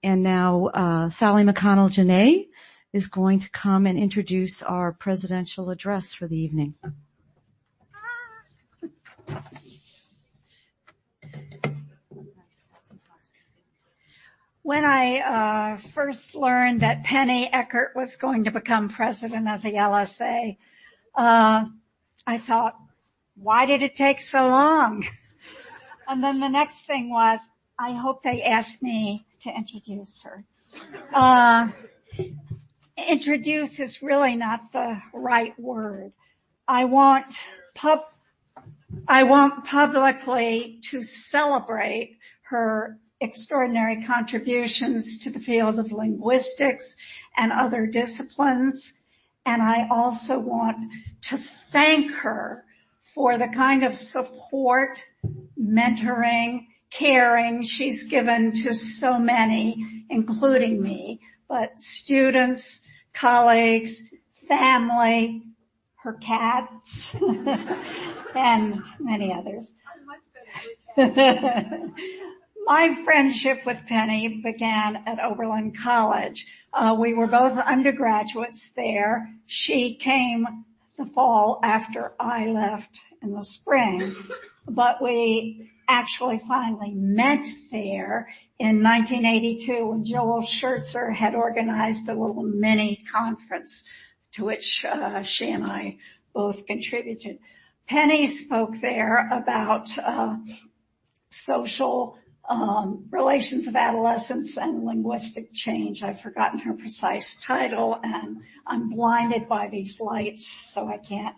And now Sally McConnell-Janae is going to come and introduce our presidential address for the evening. When I first learned that Penny Eckert was going to become president of the LSA, I thought, why did it take so long? And then the next thing was, I hope they asked me to introduce her. Introduce is really not the right word. I want publicly to celebrate her extraordinary contributions to the field of linguistics and other disciplines. And I also want to thank her for the kind of support, mentoring, caring she's given to so many, including me, but students, colleagues, family, her cats, and many others. My friendship with Penny began at Oberlin College. We were both undergraduates there. She came the fall after I left in the spring, but we actually finally met there in 1982 when Joel Schertzer had organized a little mini conference to which she and I both contributed. Penny spoke there about social relations of adolescence and linguistic change. I've forgotten her precise title, and I'm blinded by these lights, so I can't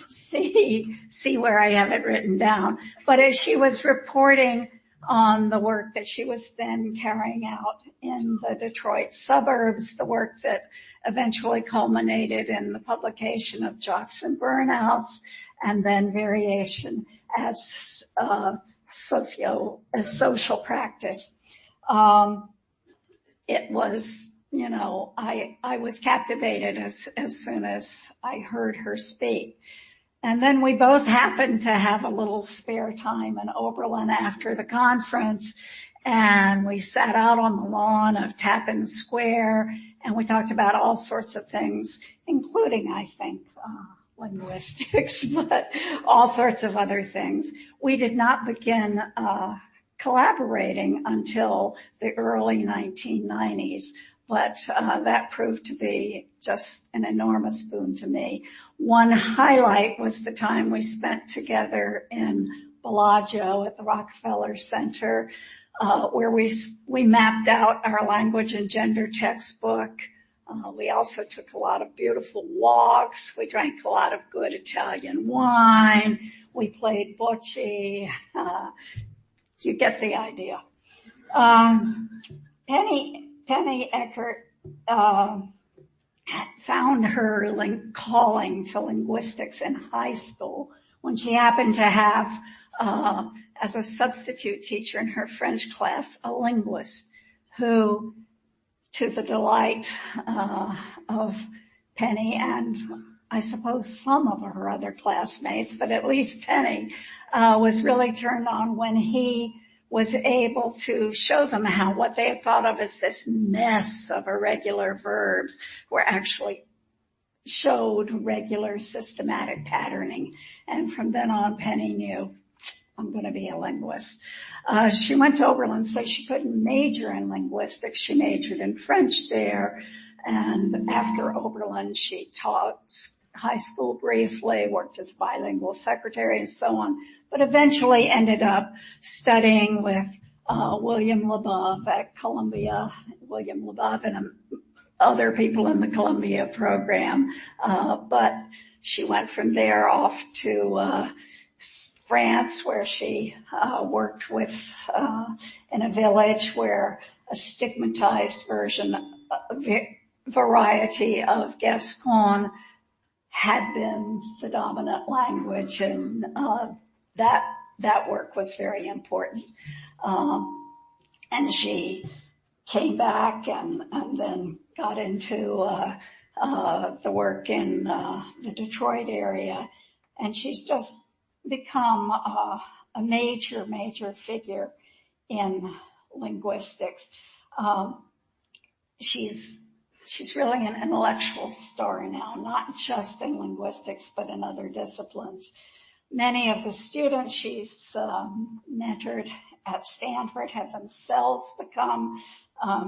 see where I have it written down. But as she was reporting on the work that she was then carrying out in the Detroit suburbs, the work that eventually culminated in the publication of Jocks and Burnouts, and then variation as social practice. It was, I was captivated as soon as I heard her speak. And then we both happened to have a little spare time in Oberlin after the conference, and we sat out on the lawn of Tappan Square, and we talked about all sorts of things, including, I think, linguistics, but all sorts of other things. We did not begin collaborating until the early 1990s, but that proved to be just an enormous boon to me. One highlight was the time we spent together in Bellagio at the Rockefeller Center, where we mapped out our language and gender textbook. We also took a lot of beautiful walks. We drank a lot of good Italian wine. We played bocce. You get the idea. Penny Eckert found her calling to linguistics in high school when she happened to have, as a substitute teacher in her French class, a linguist who, to the delight of Penny and I suppose some of her other classmates, but at least Penny, was really turned on when he was able to show them how what they had thought of as this mess of irregular verbs were actually showed regular systematic patterning. And from then on, Penny knew, I'm going to be a linguist. She went to Oberlin, so she couldn't major in linguistics. She majored in French there. And after Oberlin, she taught high school briefly, worked as a bilingual secretary and so on, but eventually ended up studying with William Labov at Columbia, William Labov and other people in the Columbia program. But she went from there off to France, where she worked with in a village where a stigmatized variety of Gascon had been the dominant language, and that work was very important. And she came back and then got into the work in the Detroit area, and she's just become a major figure in linguistics. She's really an intellectual star now, not just in linguistics, but in other disciplines. Many of the students she's mentored at Stanford have themselves become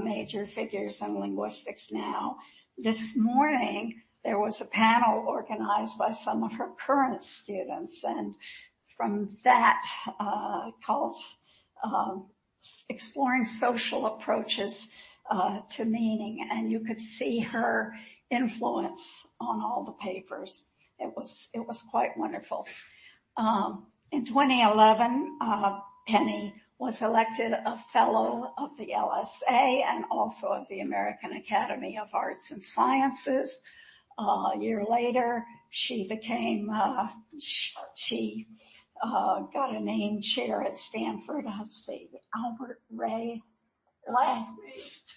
major figures in linguistics now. This morning, there was a panel organized by some of her current students, and from that called Exploring Social Approaches to Meaning, and you could see her influence on all the papers. It was quite wonderful. In 2011, Penny was elected a fellow of the LSA and also of the American Academy of Arts and Sciences. A year later, she became, she got a named chair at Stanford. Let's see, Albert Ray.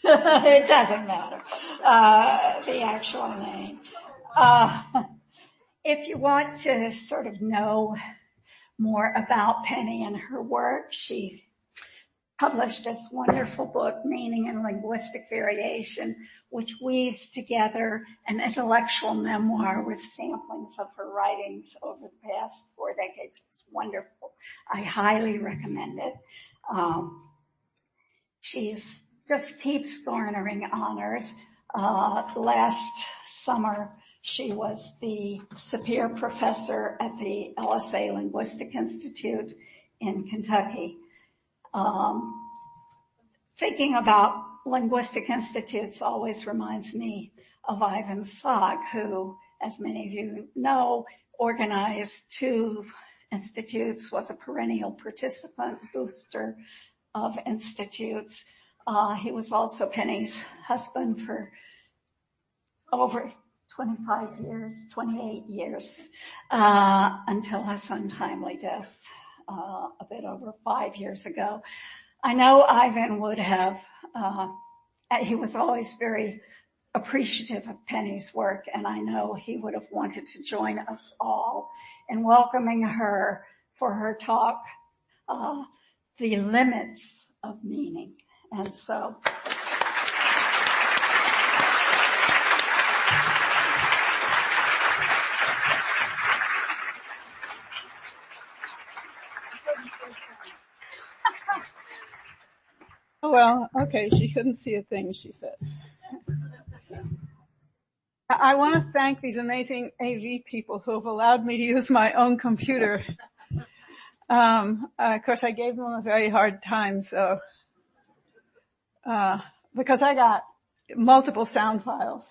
It doesn't matter, the actual name. If you want to sort of know more about Penny and her work, she published this wonderful book, Meaning and Linguistic Variation, which weaves together an intellectual memoir with samplings of her writings over the past 4 decades. It's wonderful. I highly recommend it. She's just keeps garnering honors. Last summer, she was the Sapir Professor at the LSA Linguistic Institute in Kentucky. Thinking about linguistic institutes always reminds me of Ivan Sog, who, as many of you know, organized 2 institutes, was a perennial participant, booster of institutes. He was also Penny's husband for over 28 years, until his untimely death a bit over 5 years ago. I know Ivan would have, he was always very appreciative of Penny's work, and I know he would have wanted to join us all in welcoming her for her talk, The Limits of Meaning. And so, well, okay, she couldn't see a thing, she says. I want to thank these amazing AV people who have allowed me to use my own computer. Of course, I gave them a very hard time, so because I got multiple sound files.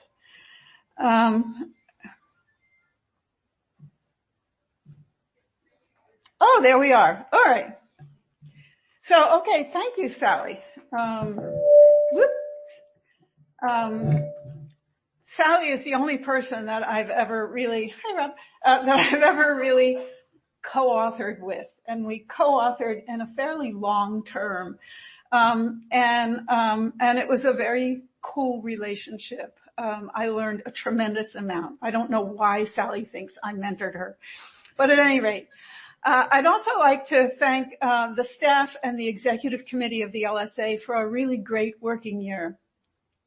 Oh, there we are. All right. So, okay, thank you, Sally. Sally is the only person that I've ever really, hi Rob, that I've ever really co-authored with, and we co-authored in a fairly long term, and it was a very cool relationship. I learned a tremendous amount. I don't know why Sally thinks I mentored her, but at any rate, I'd also like to thank the staff and the executive committee of the LSA for a really great working year.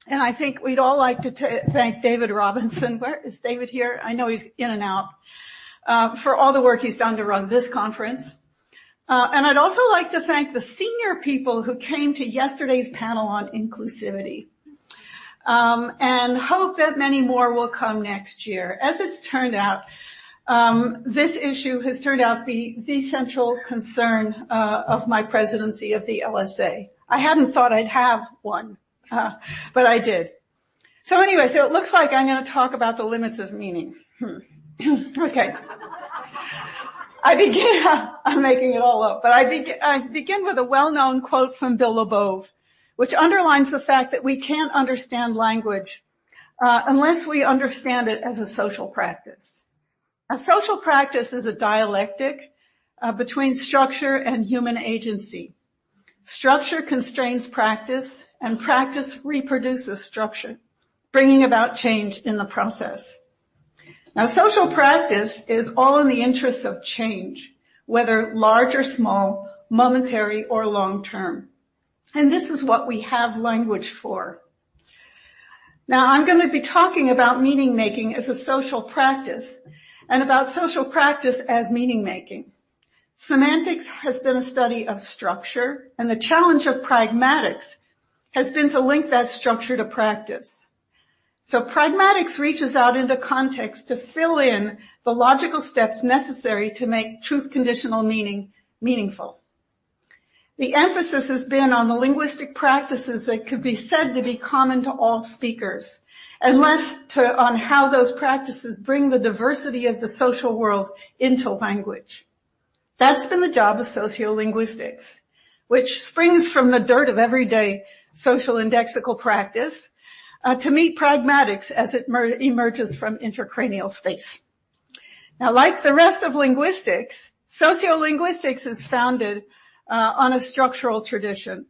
And I think we'd all like to thank David Robinson. Where is David here? I know he's in and out, for all the work he's done to run this conference. And I'd also like to thank the senior people who came to yesterday's panel on inclusivity. And hope that many more will come next year. As it's turned out, this issue has turned out the central concern of my presidency of the LSA. I hadn't thought I'd have one, but I did. So anyway, so it looks like I'm going to talk about the limits of meaning. Okay. I'm making it all up, but I begin with a well-known quote from Bill LeBove, which underlines the fact that we can't understand language unless we understand it as a social practice. A social practice is a dialectic between structure and human agency. Structure constrains practice, and practice reproduces structure, bringing about change in the process. Now, social practice is all in the interests of change, whether large or small, momentary or long-term. And this is what we have language for. Now, I'm going to be talking about meaning making as a social practice and about social practice as meaning making. Semantics has been a study of structure, and the challenge of pragmatics has been to link that structure to practice. So pragmatics reaches out into context to fill in the logical steps necessary to make truth-conditional meaning meaningful. The emphasis has been on the linguistic practices that could be said to be common to all speakers, and less on how those practices bring the diversity of the social world into language. That's been the job of sociolinguistics, which springs from the dirt of everyday social indexical practice to meet pragmatics as it emerges from intracranial space. Now, like the rest of linguistics, sociolinguistics is founded on a structural tradition,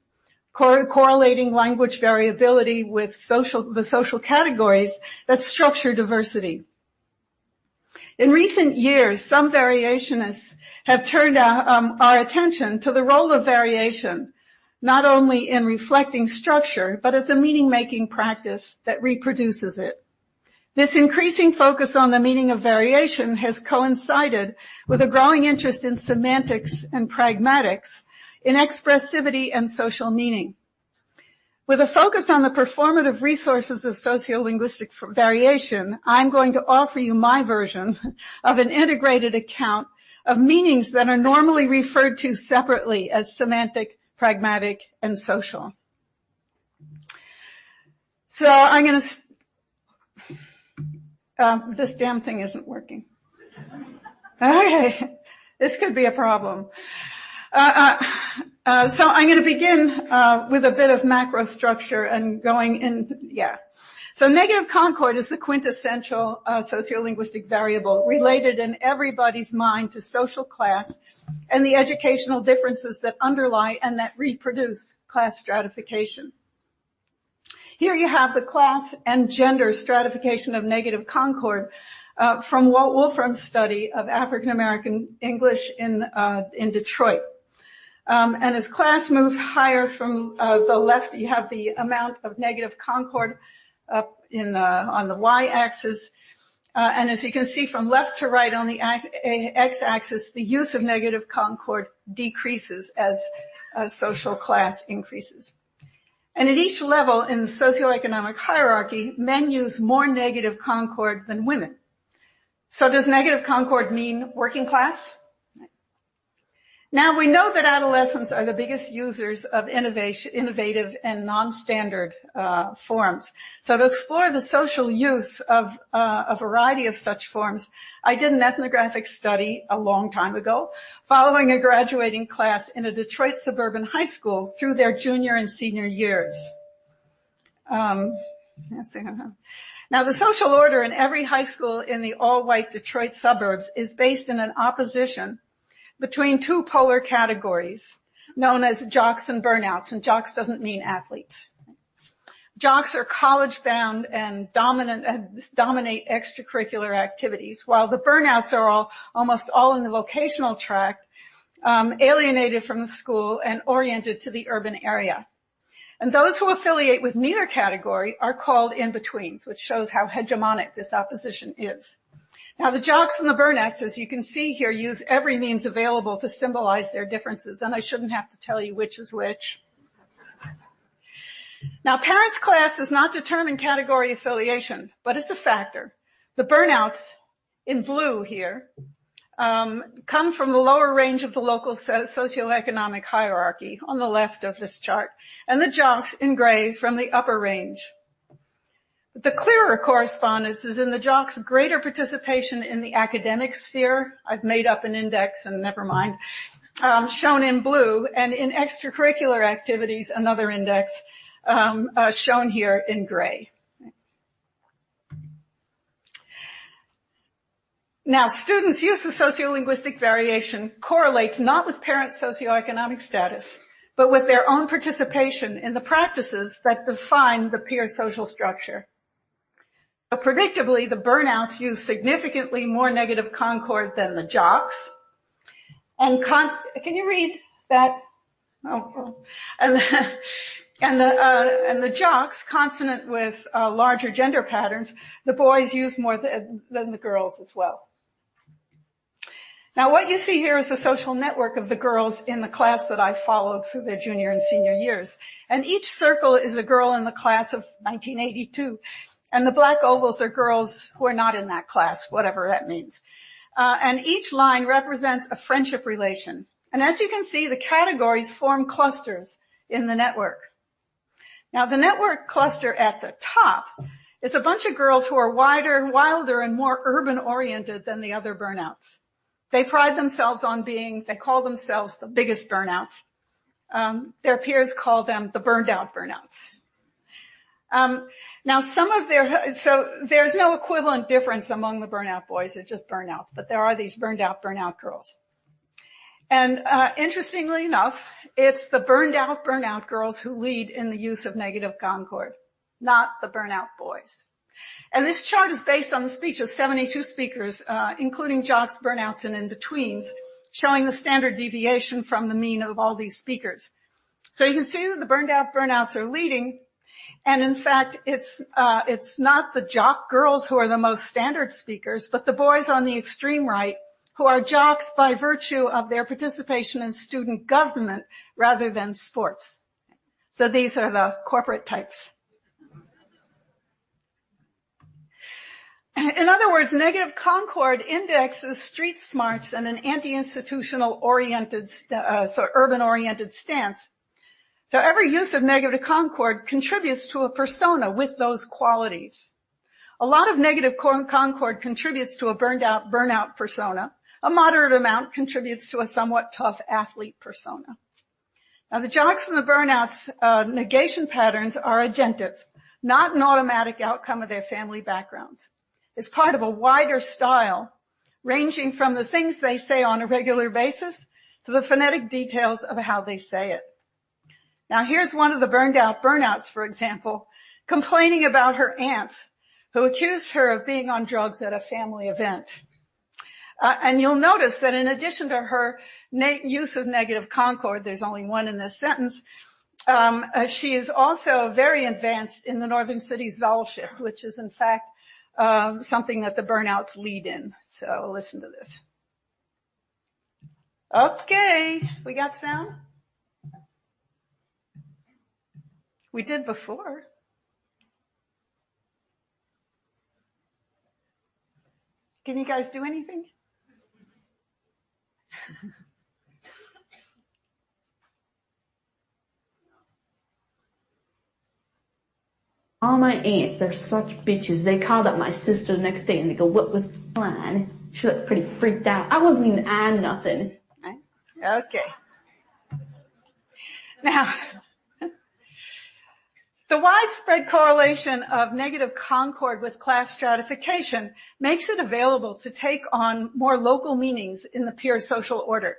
correlating language variability with the social categories that structure diversity. In recent years, some variationists have turned our attention to the role of variation, not only in reflecting structure, but as a meaning-making practice that reproduces it. This increasing focus on the meaning of variation has coincided with a growing interest in semantics and pragmatics, in expressivity and social meaning. With a focus on the performative resources of sociolinguistic variation, I'm going to offer you my version of an integrated account of meanings that are normally referred to separately as semantic, pragmatic, and social. So I'm going to... this damn thing isn't working. Okay, this could be a problem. So I'm going to begin with a bit of macro structure and going in, So negative concord is the quintessential sociolinguistic variable related in everybody's mind to social class and the educational differences that underlie and that reproduce class stratification. Here you have the class and gender stratification of negative concord from Walt Wolfram's study of African American English in Detroit. And as class moves higher from the left, you have the amount of negative concord up on the y-axis. And as you can see from left to right on the x-axis, the use of negative concord decreases as social class increases. And at each level in the socioeconomic hierarchy, men use more negative concord than women. So does negative concord mean working class? Now, we know that adolescents are the biggest users of innovative and non-standard forms. So to explore the social use of a variety of such forms, I did an ethnographic study a long time ago, following a graduating class in a Detroit suburban high school through their junior and senior years. Now, the social order in every high school in the all-white Detroit suburbs is based in an opposition between two polar categories known as jocks and burnouts, and jocks doesn't mean athletes. Jocks are college-bound and dominate extracurricular activities, while the burnouts are almost all in the vocational track, alienated from the school and oriented to the urban area. And those who affiliate with neither category are called in-betweens, which shows how hegemonic this opposition is. Now, the jocks and the burnouts, as you can see here, use every means available to symbolize their differences, and I shouldn't have to tell you which is which. Now, parents' class does not determine category affiliation, but it's a factor. The burnouts, in blue here, come from the lower range of the local socioeconomic hierarchy on the left of this chart, and the jocks, in gray, from the upper range. The clearer correspondence is in the jocks' greater participation in the academic sphere. I've made up an index and never mind, shown in blue, and in extracurricular activities, another index, shown here in gray. Now, students' use of sociolinguistic variation correlates not with parents' socioeconomic status, but with their own participation in the practices that define the peer social structure. So predictably, the burnouts use significantly more negative concord than the jocks. And can you read that? And the jocks, consonant with larger gender patterns, the boys use more than the girls as well. Now, what you see here is the social network of the girls in the class that I followed through their junior and senior years. And each circle is a girl in the class of 1982. And the black ovals are girls who are not in that class, whatever that means. And each line represents a friendship relation. And as you can see, the categories form clusters in the network. Now, the network cluster at the top is a bunch of girls who are wilder, and more urban-oriented than the other burnouts. They pride themselves on they call themselves the biggest burnouts. Their peers call them the burned out burnouts. Now so there's no equivalent difference among the burnout boys. They're just burnouts, but there are these burned out burnout girls. And, interestingly enough, it's the burned out burnout girls who lead in the use of negative concord, not the burnout boys. And this chart is based on the speech of 72 speakers, including jocks, burnouts, and in-betweens, showing the standard deviation from the mean of all these speakers. So you can see that the burned out burnouts are leading. And in fact, it's not the jock girls who are the most standard speakers, but the boys on the extreme right who are jocks by virtue of their participation in student government rather than sports. So these are the corporate types. In other words, negative concord indexes street smarts and an anti-institutional oriented, urban-oriented stance. So every use of negative concord contributes to a persona with those qualities. A lot of negative concord contributes to a burned out, burnout persona. A moderate amount contributes to a somewhat tough athlete persona. Now the jocks and the burnouts, negation patterns are agentive, not an automatic outcome of their family backgrounds. It's part of a wider style, ranging from the things they say on a regular basis to the phonetic details of how they say it. Now here's one of the burned out burnouts, for example, complaining about her aunts who accused her of being on drugs at a family event. And you'll notice that in addition to her use of negative concord, there's only one in this sentence, she is also very advanced in the Northern Cities vowel shift, which is in fact something that the burnouts lead in. So listen to this. Okay, we got sound? We did before. Can you guys do anything? All my aunts, they're such bitches. They called up my sister the next day and they go, what was the plan? She looked pretty freaked out. I wasn't even on nothing. Okay. Now, the widespread correlation of negative concord with class stratification makes it available to take on more local meanings in the peer social order.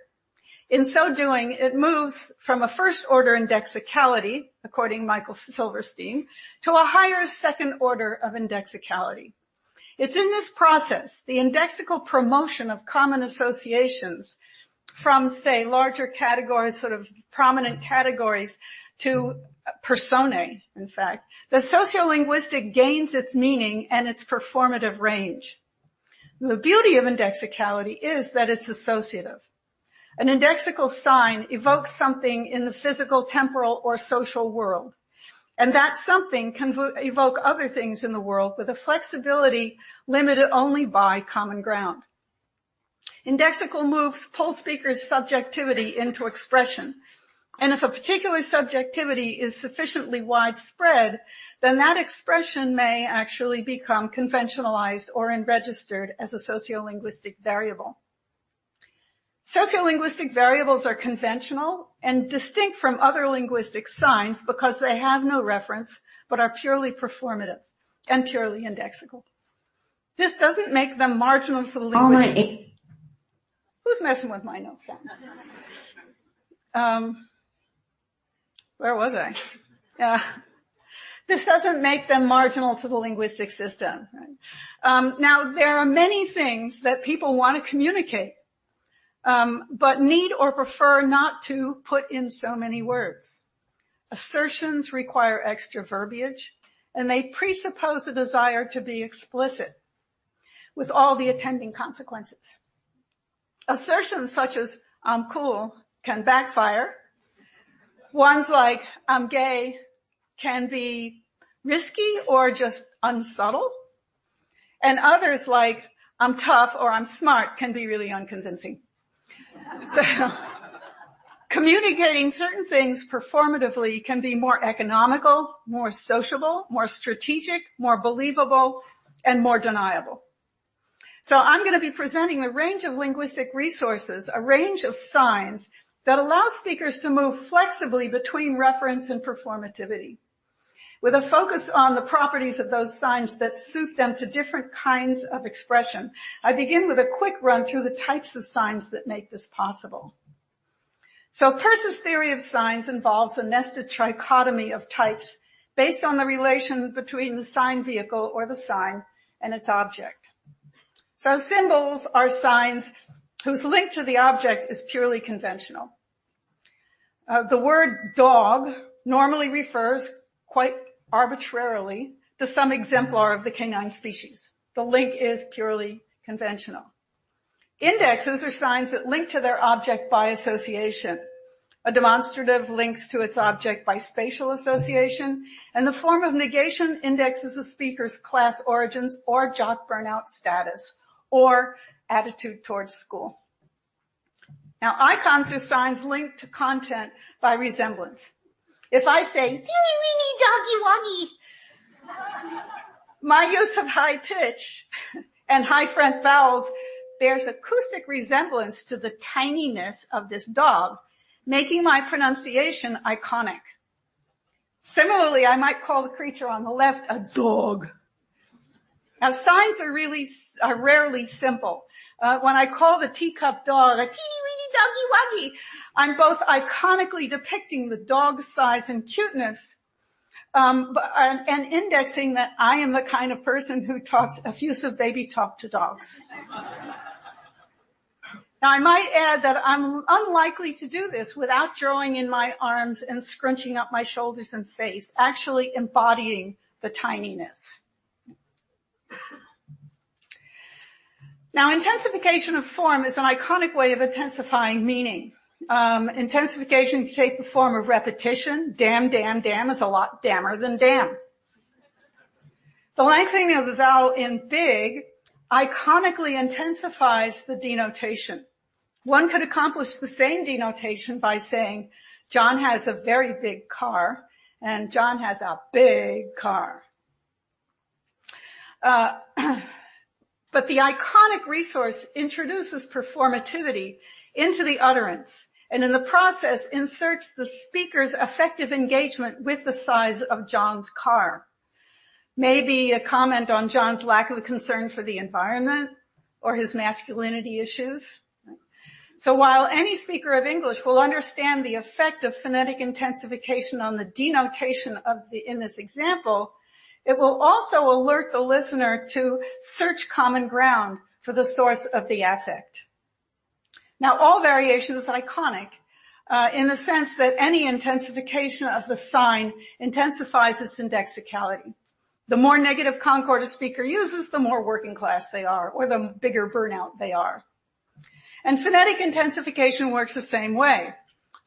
In so doing, it moves from a first-order indexicality, according to Michael Silverstein, to a higher second-order of indexicality. It's in this process, the indexical promotion of common associations from, say, larger categories, sort of prominent categories, to personae, in fact, the sociolinguistic gains its meaning and its performative range. The beauty of indexicality is that it's associative. An indexical sign evokes something in the physical, temporal, or social world. And that something can evoke other things in the world with a flexibility limited only by common ground. Indexical moves pull speakers' subjectivity into expression. And if a particular subjectivity is sufficiently widespread, then that expression may actually become conventionalized or enregistered as a sociolinguistic variable. Sociolinguistic variables are conventional and distinct from other linguistic signs because they have no reference but are purely performative and purely indexical. This doesn't make them marginal to the linguistic. Who's messing with my notes? Where was I? This doesn't make them marginal to the linguistic system. Right? Now, there are many things that people want to communicate, but need or prefer not to put in so many words. Assertions require extra verbiage, and they presuppose a desire to be explicit, with all the attending consequences. Assertions such as, I'm cool, can backfire. Ones like, I'm gay, can be risky or just unsubtle. And others like, I'm tough or I'm smart, can be really unconvincing. So, communicating certain things performatively can be more economical, more sociable, more strategic, more believable, and more deniable. So I'm going to be presenting a range of linguistic resources, a range of signs that allow speakers to move flexibly between reference and performativity, with a focus on the properties of those signs that suit them to different kinds of expression. I begin with a quick run through the types of signs that make this possible. So Peirce's theory of signs involves a nested trichotomy of types based on the relation between the sign vehicle or the sign and its object. So symbols are signs whose link to the object is purely conventional. The word dog normally refers quite arbitrarily to some exemplar of the canine species. The link is purely conventional. Indexes are signs that link to their object by association. A demonstrative links to its object by spatial association, and the form of negation indexes a speaker's class origins or jock burnout status, or attitude towards school. Now, icons are signs linked to content by resemblance. If I say, teeny weeny doggy woggy, my use of high pitch and high front vowels bears acoustic resemblance to the tininess of this dog, making my pronunciation iconic. Similarly, I might call the creature on the left a dog. Now, signs are rarely simple. When I call the teacup dog a teeny-weeny doggy-woggy, I'm both iconically depicting the dog's size and cuteness, and indexing that I am the kind of person who talks effusive baby talk to dogs. Now, I might add that I'm unlikely to do this without drawing in my arms and scrunching up my shoulders and face, actually embodying the tininess. Now, intensification of form is an iconic way of intensifying meaning. Intensification can take the form of repetition. Damn, damn, damn is a lot damner than damn. The lengthening of the vowel in big iconically intensifies the denotation. One could accomplish the same denotation by saying, John has a very big car, and John has a big car. But the iconic resource introduces performativity into the utterance, and in the process inserts the speaker's affective engagement with the size of John's car. Maybe a comment on John's lack of a concern for the environment or his masculinity issues. So while any speaker of English will understand the effect of phonetic intensification on the denotation in this example, it will also alert the listener to search common ground for the source of the affect. Now, all variation is iconic in the sense that any intensification of the sign intensifies its indexicality. The more negative concord a speaker uses, the more working class they are, or the bigger burnout they are. And phonetic intensification works the same way.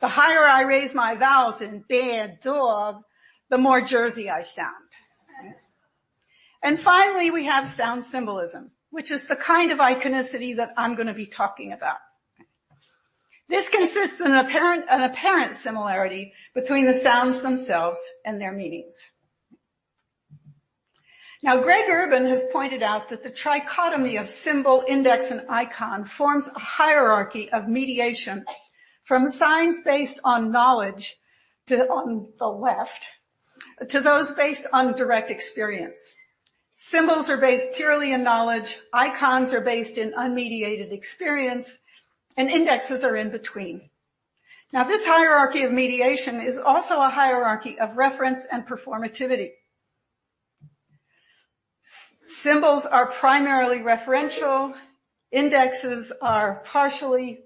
The higher I raise my vowels in bad dog, the more Jersey I sound. And finally, we have sound symbolism, which is the kind of iconicity that I'm going to be talking about. This consists in an apparent similarity between the sounds themselves and their meanings. Now, Greg Urban has pointed out that the trichotomy of symbol, index, and icon forms a hierarchy of mediation from signs based on knowledge on the left to those based on direct experience. Symbols are based purely in knowledge, icons are based in unmediated experience, and indexes are in between. Now, this hierarchy of mediation is also a hierarchy of reference and performativity. Symbols are primarily referential, indexes are partially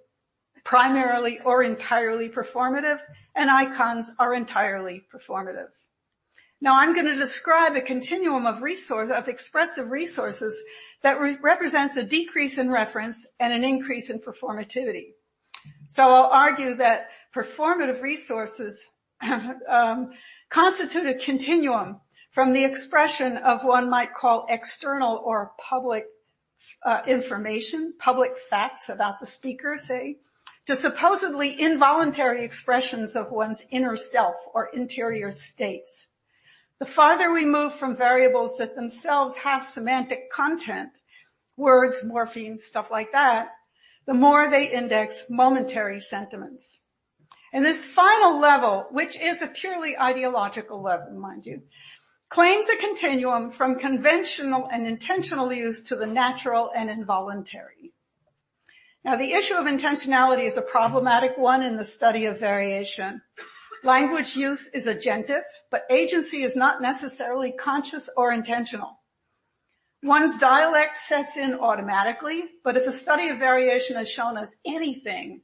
primarily or entirely performative, and icons are entirely performative. Now I'm going to describe a continuum of expressive resources that represents a decrease in reference and an increase in performativity. So I'll argue that performative resources constitute a continuum from the expression of one might call external or public information, public facts about the speaker, say, to supposedly involuntary expressions of one's inner self or interior states. The farther we move from variables that themselves have semantic content, words, morphemes, stuff like that, the more they index momentary sentiments. And this final level, which is a purely ideological level, mind you, claims a continuum from conventional and intentional use to the natural and involuntary. Now, the issue of intentionality is a problematic one in the study of variation. Language use is agentive, but agency is not necessarily conscious or intentional. One's dialect sets in automatically, but if the study of variation has shown us anything,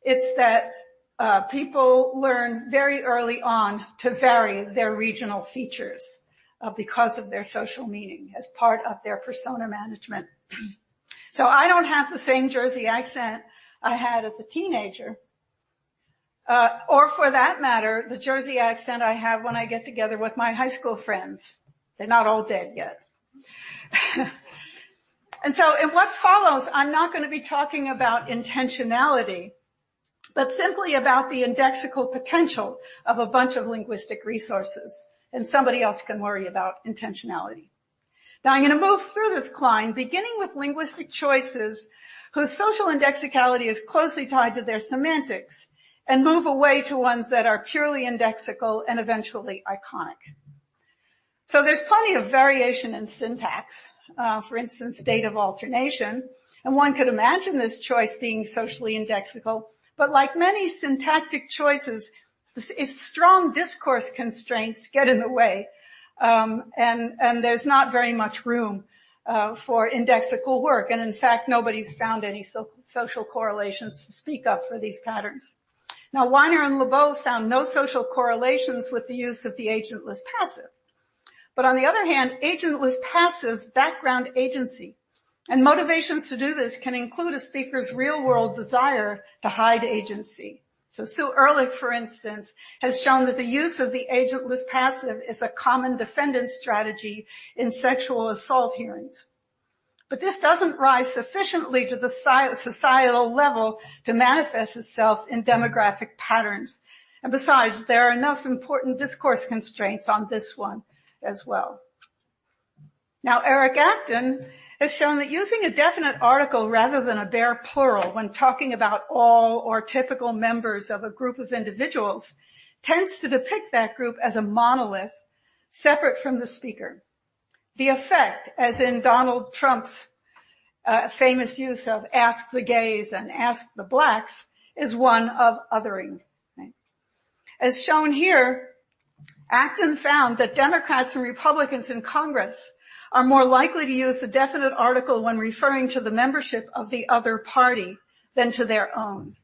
it's that people learn very early on to vary their regional features because of their social meaning as part of their persona management. So I don't have the same Jersey accent I had as a teenager, or for that matter, the Jersey accent I have when I get together with my high school friends. They're not all dead yet. And so in what follows, I'm not going to be talking about intentionality, but simply about the indexical potential of a bunch of linguistic resources. And somebody else can worry about intentionality. Now I'm going to move through this climb, beginning with linguistic choices whose social indexicality is closely tied to their semantics, and move away to ones that are purely indexical and eventually iconic. So there's plenty of variation in syntax, for instance, dative alternation, and one could imagine this choice being socially indexical, but like many syntactic choices, if strong discourse constraints get in the way, and there's not very much room for indexical work, and in fact, nobody's found any social correlations to speak of for these patterns. Now, Weiner and Lebeau found no social correlations with the use of the agentless passive. But on the other hand, agentless passive's background agency and motivations to do this can include a speaker's real-world desire to hide agency. So Sue Ehrlich, for instance, has shown that the use of the agentless passive is a common defendant strategy in sexual assault hearings. But this doesn't rise sufficiently to the societal level to manifest itself in demographic patterns. And besides, there are enough important discourse constraints on this one as well. Now, Eric Acton has shown that using a definite article rather than a bare plural when talking about all or typical members of a group of individuals tends to depict that group as a monolith separate from the speaker. The effect, as in Donald Trump's famous use of ask the gays and ask the blacks, is one of othering. Right? As shown here, Acton found that Democrats and Republicans in Congress are more likely to use a definite article when referring to the membership of the other party than to their own.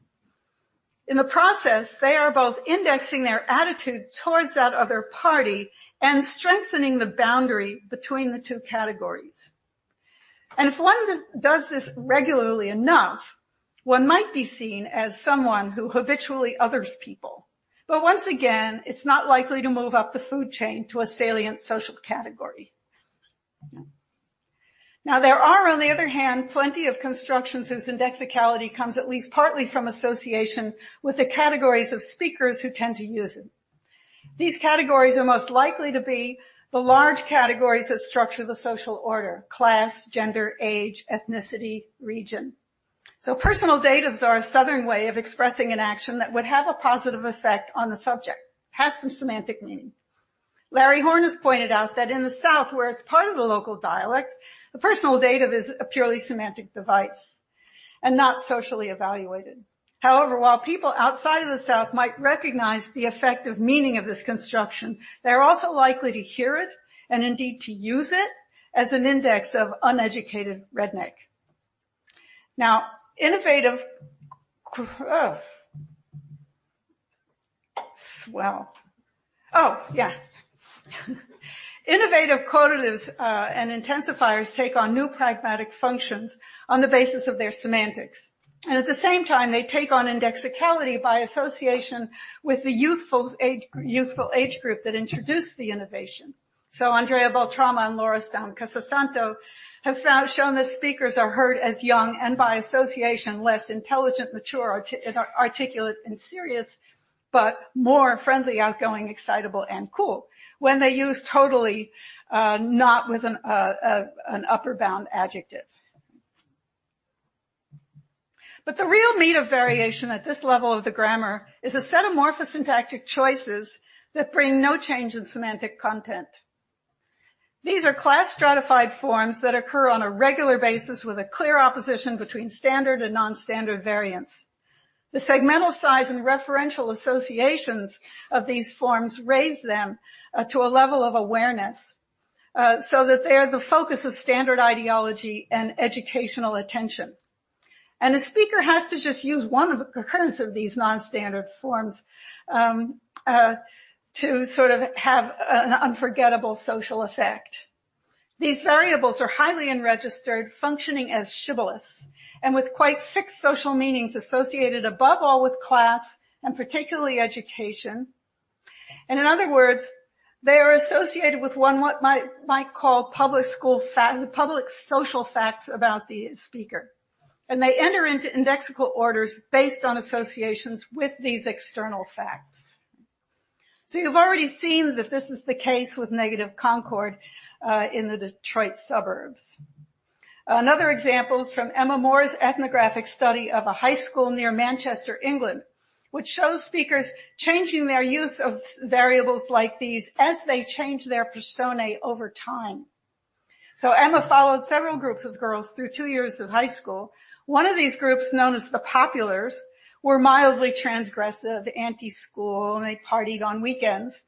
In the process, they are both indexing their attitude towards that other party and strengthening the boundary between the two categories. And if one does this regularly enough, one might be seen as someone who habitually others people. But once again, it's not likely to move up the food chain to a salient social category. Now, there are, on the other hand, plenty of constructions whose indexicality comes at least partly from association with the categories of speakers who tend to use it. These categories are most likely to be the large categories that structure the social order: class, gender, age, ethnicity, region. So personal datives are a Southern way of expressing an action that would have a positive effect on the subject, has some semantic meaning. Larry Horn has pointed out that in the South, where it's part of the local dialect, the personal dative is a purely semantic device and not socially evaluated. However, while people outside of the South might recognize the effective meaning of this construction, they're also likely to hear it and indeed to use it as an index of uneducated redneck. Now, innovative Oh, swell. Oh, yeah. Innovative quotatives and intensifiers take on new pragmatic functions on the basis of their semantics. And at the same time, they take on indexicality by association with the youthful age group that introduced the innovation. So Andrea Beltrama and Laura Casasanto have shown that speakers are heard as young and by association less intelligent, mature, articulate, and serious, but more friendly, outgoing, excitable, and cool when they use totally not with an upper bound adjective. But the real meat of variation at this level of the grammar is a set of morphosyntactic choices that bring no change in semantic content. These are class stratified forms that occur on a regular basis with a clear opposition between standard and non-standard variants. The segmental size and referential associations of these forms raise them to a level of awareness so that they are the focus of standard ideology and educational attention. And a speaker has to just use one of the occurrence of these non-standard forms to sort of have an unforgettable social effect. These variables are highly unregistered, functioning as shibboleths, and with quite fixed social meanings associated above all with class and particularly education. And in other words, they are associated with what might call public social facts about the speaker. And they enter into indexical orders based on associations with these external facts. So you've already seen that this is the case with negative concord in the Detroit suburbs. Another example is from Emma Moore's ethnographic study of a high school near Manchester, England, which shows speakers changing their use of variables like these as they change their personae over time. So Emma followed several groups of girls through 2 years of high school. One of these groups, known as the Populars, were mildly transgressive, anti-school, and they partied on weekends.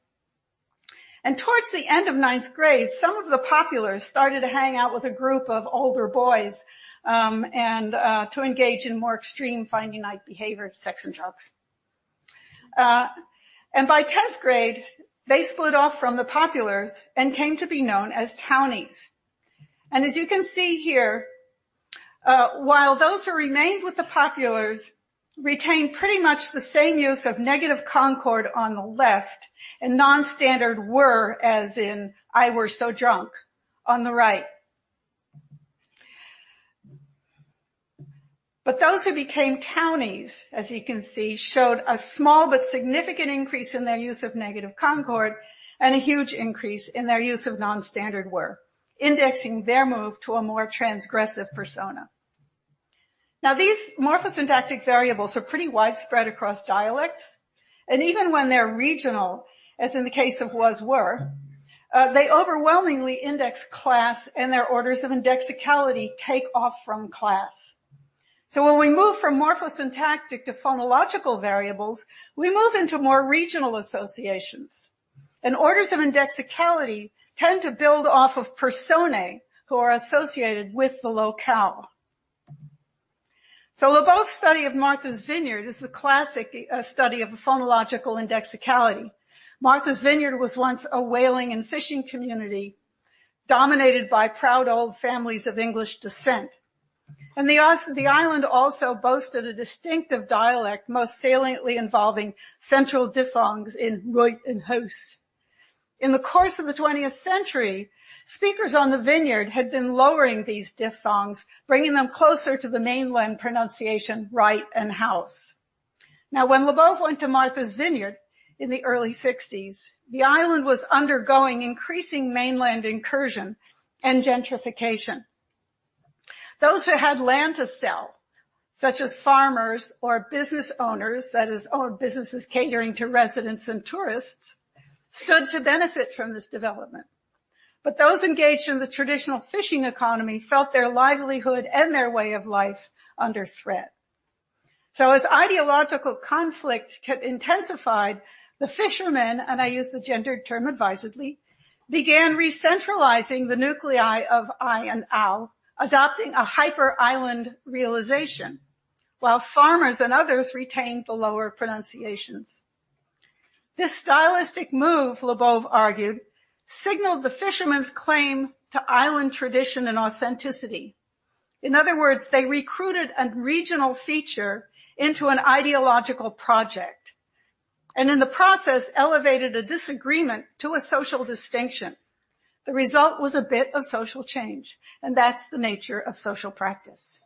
And towards the end of 9th grade, some of the Populars started to hang out with a group of older boys and to engage in more extreme Friday night behavior, sex and drugs. And by 10th grade, they split off from the Populars and came to be known as Townies. And as you can see here, while those who remained with the Populars retained pretty much the same use of negative concord on the left and non-standard were, as in I were so drunk, on the right. But those who became Townies, as you can see, showed a small but significant increase in their use of negative concord and a huge increase in their use of non-standard were, indexing their move to a more transgressive persona. Now, these morphosyntactic variables are pretty widespread across dialects, and even when they're regional, as in the case of was-were, they overwhelmingly index class, and their orders of indexicality take off from class. So when we move from morphosyntactic to phonological variables, we move into more regional associations. And orders of indexicality tend to build off of personae who are associated with the locale. So LeBeau's study of Martha's Vineyard is a classic study of phonological indexicality. Martha's Vineyard was once a whaling and fishing community dominated by proud old families of English descent. And the island also boasted a distinctive dialect, most saliently involving central diphthongs in right and house. In the course of the 20th century, speakers on the Vineyard had been lowering these diphthongs, bringing them closer to the mainland pronunciation right and house. Now, when LeBeau went to Martha's Vineyard in the early 60s, the island was undergoing increasing mainland incursion and gentrification. Those who had land to sell, such as farmers or business owners, that is, owned businesses catering to residents and tourists, stood to benefit from this development. But those engaged in the traditional fishing economy felt their livelihood and their way of life under threat. So as ideological conflict intensified, the fishermen, and I use the gendered term advisedly, began re-centralizing the nuclei of I and ow, adopting a hyper-island realization. while farmers and others retained the lower pronunciations. This stylistic move, Lebov argued, signaled the fishermen's claim to island tradition and authenticity. In other words, they recruited a regional feature into an ideological project, and in the process elevated a disagreement to a social distinction. The result was a bit of social change, and that's the nature of social practice.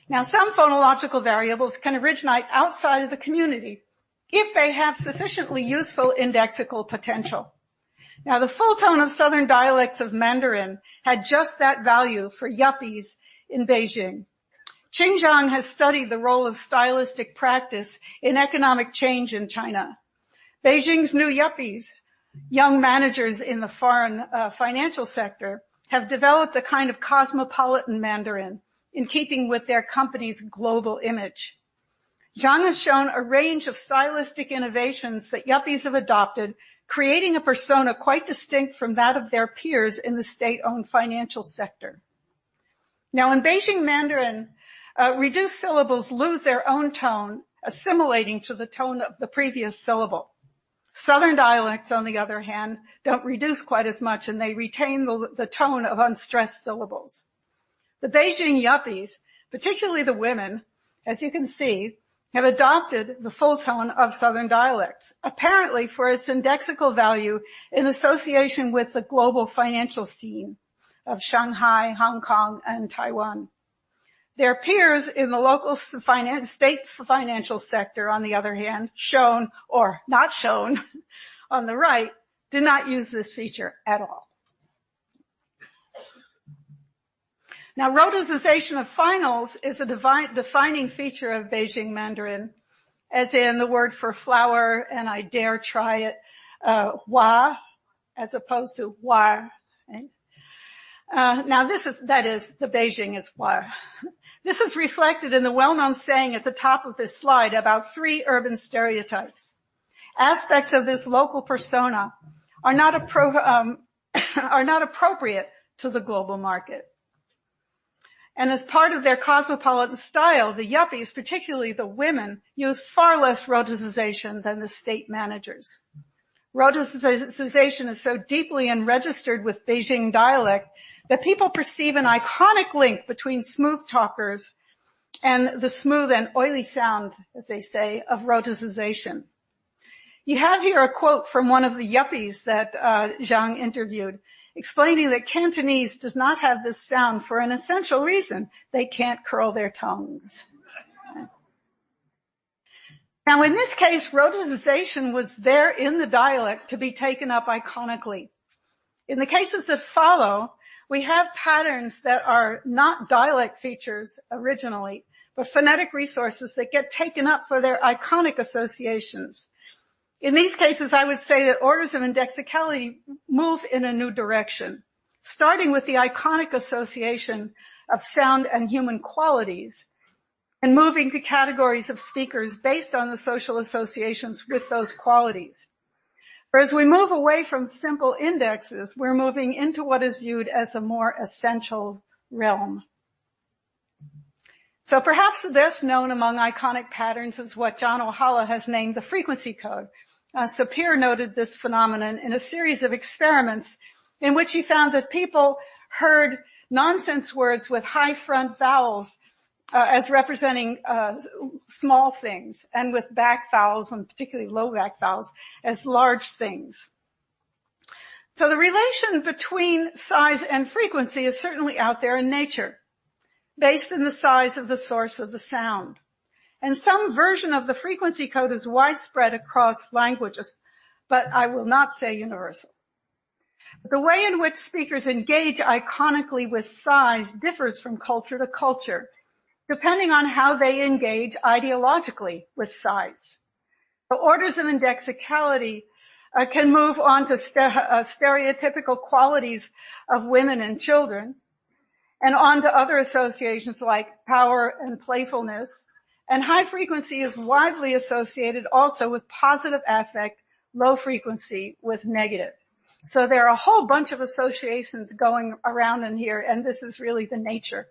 Now, some phonological variables can originate outside of the community if they have sufficiently useful indexical potential. Now, the full tone of southern dialects of Mandarin had just that value for yuppies in Beijing. Qing Zhang has studied the role of stylistic practice in economic change in China. Beijing's new yuppies, young managers in the foreign financial sector, have developed a kind of cosmopolitan Mandarin in keeping with their company's global image. Zhang has shown a range of stylistic innovations that yuppies have adopted, creating a persona quite distinct from that of their peers in the state-owned financial sector. Now, in Beijing Mandarin, reduced syllables lose their own tone, assimilating to the tone of the previous syllable. Southern dialects, on the other hand, don't reduce quite as much, and they retain the tone of unstressed syllables. The Beijing yuppies, particularly the women, as you can see, have adopted the full tone of Southern dialects, apparently for its indexical value in association with the global financial scene of Shanghai, Hong Kong, and Taiwan. Their peers in the local state financial sector, on the other hand, shown or not shown on the right, do not use this feature at all. Now, rhoticization of finals is a defining feature of Beijing Mandarin, as in the word for flower, and I dare try it, wa, as opposed to wa. Now, the Beijing is wa. This is reflected in the well-known saying at the top of this slide about 3 urban stereotypes. Aspects of this local persona are not appropriate to the global market. And as part of their cosmopolitan style, the yuppies, particularly the women, use far less rhoticization than the state managers. Rhoticization is so deeply enregistered with Beijing dialect that people perceive an iconic link between smooth talkers and the smooth and oily sound, as they say, of rhoticization. You have here a quote from one of the yuppies that Zhang interviewed, explaining that Cantonese does not have this sound for an essential reason: they can't curl their tongues. Now, in this case, rhoticization was there in the dialect to be taken up iconically. In the cases that follow, we have patterns that are not dialect features originally, but phonetic resources that get taken up for their iconic associations. In these cases, I would say that orders of indexicality move in a new direction, starting with the iconic association of sound and human qualities, and moving to categories of speakers based on the social associations with those qualities. For as we move away from simple indexes, we're moving into what is viewed as a more essential realm. So perhaps the best known among iconic patterns is what John Ohala has named the frequency code. Sapir noted this phenomenon in a series of experiments in which he found that people heard nonsense words with high front vowels as representing small things, and with back vowels, and particularly low back vowels, as large things. So the relation between size and frequency is certainly out there in nature, based in the size of the source of the sound. And some version of the frequency code is widespread across languages, but I will not say universal. The way in which speakers engage iconically with size differs from culture to culture, depending on how they engage ideologically with size. The orders of indexicality can move on to stereotypical qualities of women and children, and on to other associations like power and playfulness. And high frequency is widely associated also with positive affect, low frequency with negative. So there are a whole bunch of associations going around in here, and this is really the nature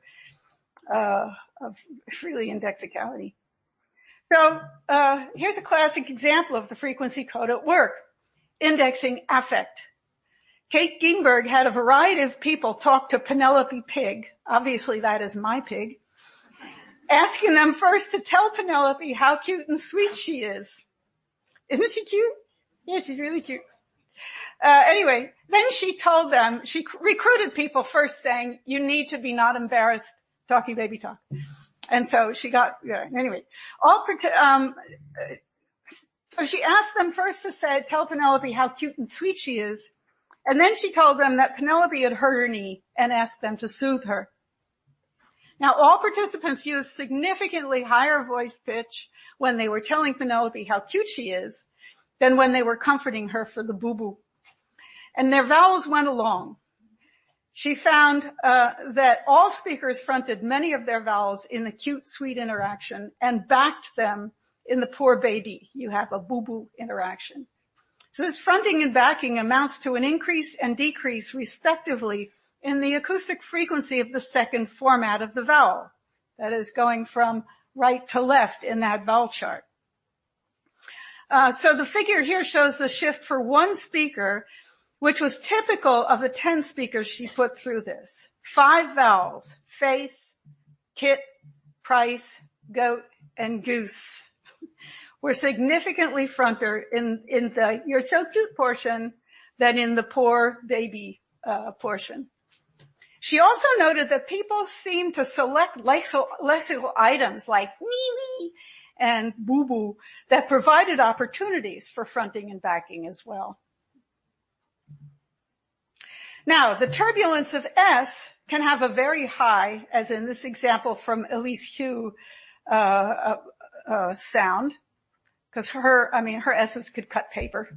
really indexicality. So here's a classic example of the frequency code at work, indexing affect. Kate Greenberg had a variety of people talk to Penelope Pig, obviously that is my pig, asking them first to tell Penelope how cute and sweet she is. Isn't she cute? Yeah, she's really cute. Anyway, then she told them, she recruited people first saying, you need to be not embarrassed talking baby talk. And so she got, anyway, so she asked them first to tell Penelope how cute and sweet she is. And then she told them that Penelope had hurt her knee and asked them to soothe her. Now, all participants used significantly higher voice pitch when they were telling Penelope how cute she is than when they were comforting her for the boo-boo. And their vowels went along. She found that all speakers fronted many of their vowels in the cute, sweet interaction and backed them in the poor baby. You have a boo-boo interaction. So this fronting and backing amounts to an increase and decrease, respectively, in the acoustic frequency of the second format of the vowel. That is going from right to left in that vowel chart. So the figure here shows the shift for one speaker, which was typical of the 10 speakers she put through this. 5 vowels, face, kit, price, goat, and goose, were significantly fronter in the you're so cute portion than in the poor baby portion. She also noted that people seemed to select lexical items like wee-wee and boo-boo that provided opportunities for fronting and backing as well. Now, the turbulence of S can have a very high, as in this example from Elise Hugh, sound, because her S's could cut paper.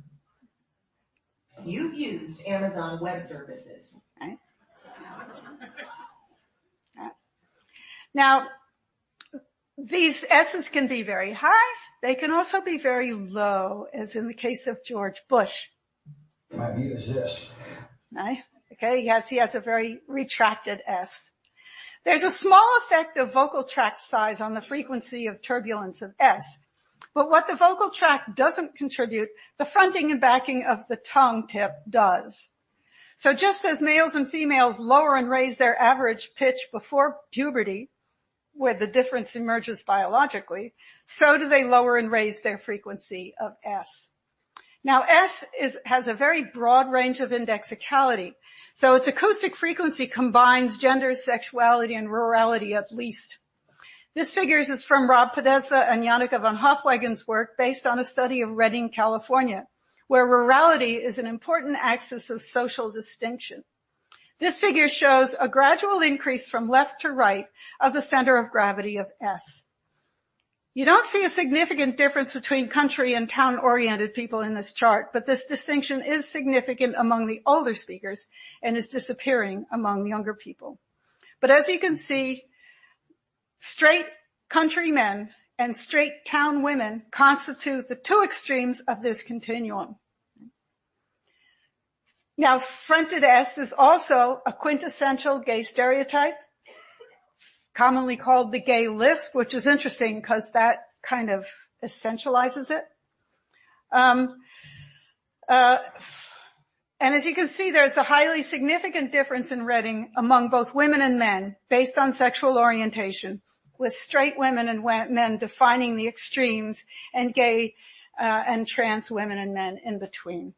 You've used Amazon Web Services. Right. Now, these S's can be very high. They can also be very low, as in the case of George Bush. My view is this. Right? Okay, he has a very retracted S. There's a small effect of vocal tract size on the frequency of turbulence of S. But what the vocal tract doesn't contribute, the fronting and backing of the tongue tip does. So just as males and females lower and raise their average pitch before puberty, where the difference emerges biologically, so do they lower and raise their frequency of S. Now, S has a very broad range of indexicality. So its acoustic frequency combines gender, sexuality, and rurality at least. This figure is from Rob Podesva and Janneke van Hofwegen's work based on a study of Redding, California, where rurality is an important axis of social distinction. This figure shows a gradual increase from left to right of the center of gravity of S. You don't see a significant difference between country and town-oriented people in this chart, but this distinction is significant among the older speakers and is disappearing among younger people. But as you can see, straight country men and straight town women constitute the two extremes of this continuum. Now, fronted S is also a quintessential gay stereotype, commonly called the gay lisp, which is interesting because that kind of essentializes it. And as you can see, there's a highly significant difference in Redding among both women and men based on sexual orientation, with straight women and men defining the extremes and gay and trans women and men in between.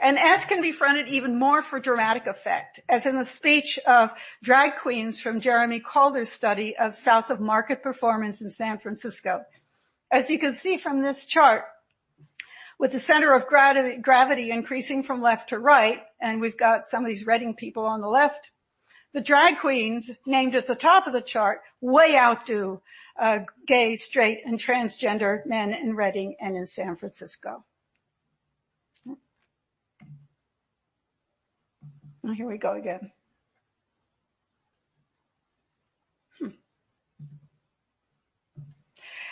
And S can be fronted even more for dramatic effect, as in the speech of drag queens from Jeremy Calder's study of South of Market performance in San Francisco. As you can see from this chart, with the center of gravity increasing from left to right, and we've got some of these Redding people on the left, the drag queens named at the top of the chart way outdo gay, straight, and transgender men in Redding and in San Francisco. Oh, here we go again.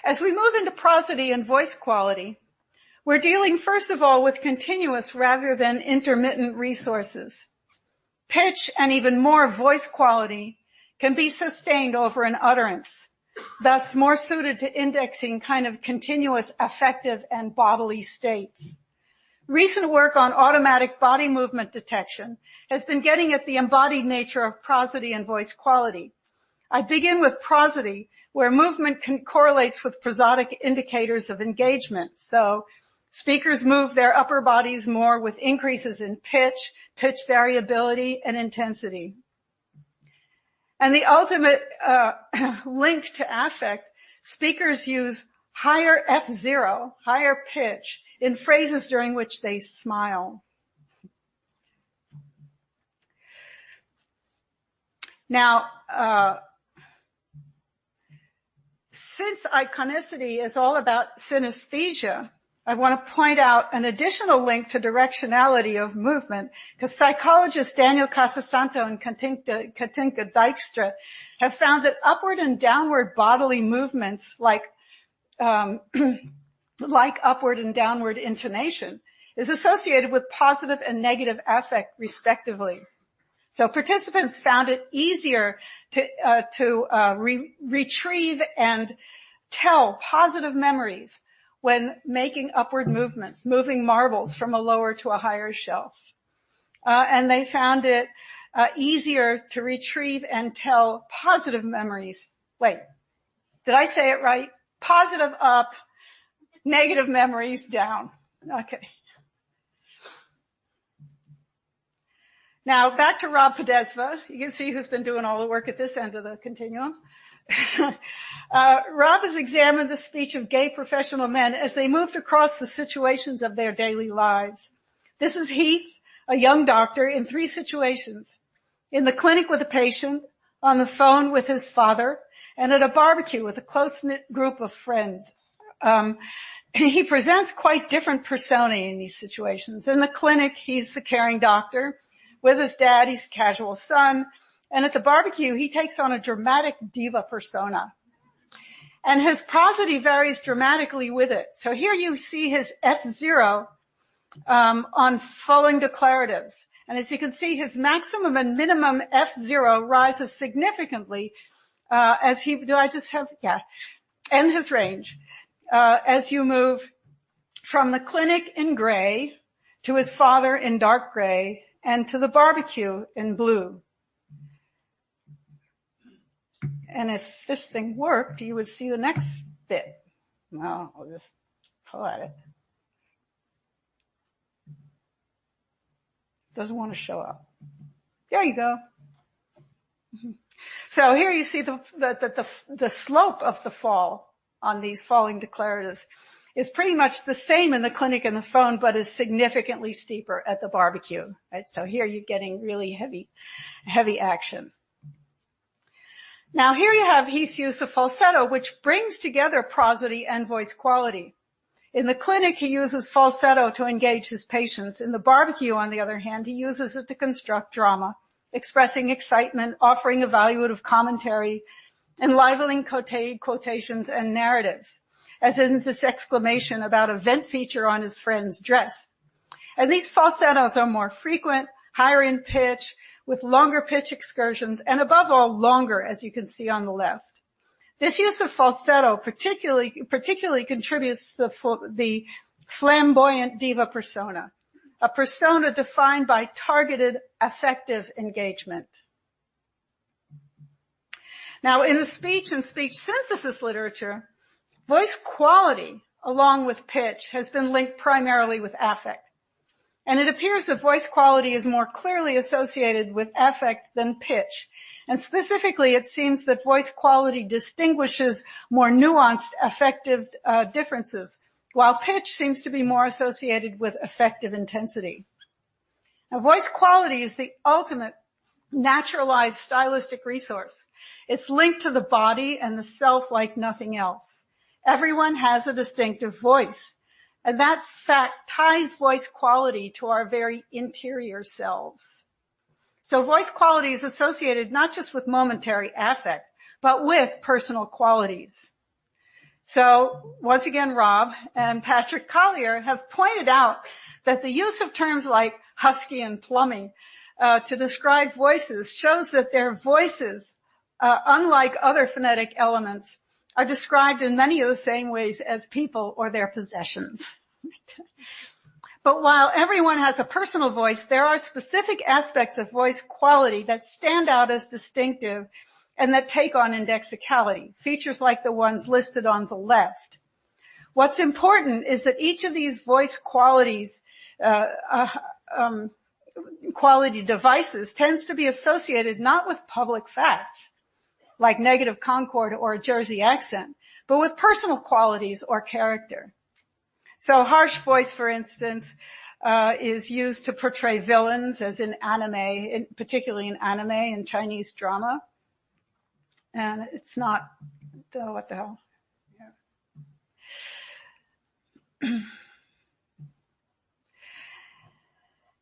As we move into prosody and voice quality, we're dealing first of all with continuous rather than intermittent resources. Pitch and even more voice quality can be sustained over an utterance, thus more suited to indexing kind of continuous affective and bodily states. Recent work on automatic body movement detection has been getting at the embodied nature of prosody and voice quality. I begin with prosody, where movement correlates with prosodic indicators of engagement. So speakers move their upper bodies more with increases in pitch variability, and intensity. And the ultimate link to affect, speakers use higher F0, higher pitch, in phrases during which they smile. Now, since iconicity is all about synesthesia, I want to point out an additional link to directionality of movement, because psychologists Daniel Casasanto and Katinka Dijkstra have found that upward and downward bodily movements like upward and downward intonation is associated with positive and negative affect, respectively. So participants found it easier to retrieve and tell positive memories when making upward movements, moving marbles from a lower to a higher shelf. And they found it easier to retrieve and tell positive memories. Wait, did I say it right? Positive up, negative memories down. Okay. Now, back to Rob Podesva. You can see who's been doing all the work at this end of the continuum. Rob has examined the speech of gay professional men as they moved across the situations of their daily lives. This is Heath, a young doctor, in 3 situations: in the clinic with a patient, on the phone with his father, and at a barbecue with a close-knit group of friends. He presents quite different personae in these situations. In the clinic, he's the caring doctor. With his dad, he's a casual son. And at the barbecue, he takes on a dramatic diva persona. And his prosody varies dramatically with it. So here you see his F0 on falling declaratives. And as you can see, his maximum and minimum F0 rises significantly as he, and his range, as you move from the clinic in gray to his father in dark gray and to the barbecue in blue. And if this thing worked, you would see the next bit. Well, I'll just pull at it. Doesn't want to show up. There you go. So here you see the slope of the fall on these falling declaratives is pretty much the same in the clinic and the phone, but is significantly steeper at the barbecue. Right? So here you're getting really heavy action. Now here you have Heath's use of falsetto, which brings together prosody and voice quality. In the clinic, he uses falsetto to engage his patients. In the barbecue, on the other hand, he uses it to construct drama, expressing excitement, offering evaluative commentary, enlivening quotations and narratives, as in this exclamation about a vent feature on his friend's dress. And these falsettos are more frequent, higher in pitch, with longer pitch excursions, and above all, longer, as you can see on the left. This use of falsetto particularly contributes to the flamboyant diva persona, a persona defined by targeted affective engagement. Now, in the speech and speech synthesis literature, voice quality, along with pitch, has been linked primarily with affect. And it appears that voice quality is more clearly associated with affect than pitch. And specifically, it seems that voice quality distinguishes more nuanced affective differences, while pitch seems to be more associated with affective intensity. Now, voice quality is the ultimate naturalized stylistic resource. It's linked to the body and the self like nothing else. Everyone has a distinctive voice. And that fact ties voice quality to our very interior selves. So voice quality is associated not just with momentary affect, but with personal qualities. So once again, Rob and Patrick Collier have pointed out that the use of terms like husky and plumbing to describe voices shows that their voices unlike other phonetic elements, are described in many of the same ways as people or their possessions. But while everyone has a personal voice, there are specific aspects of voice quality that stand out as distinctive and that take on indexicality, features like the ones listed on the left. What's important is that each of these voice qualities, quality devices tends to be associated not with public facts, like negative concord or a Jersey accent, but with personal qualities or character. So harsh voice, for instance, is used to portray villains, as in anime, particularly in anime and Chinese drama. And it's not, what the hell? Yeah.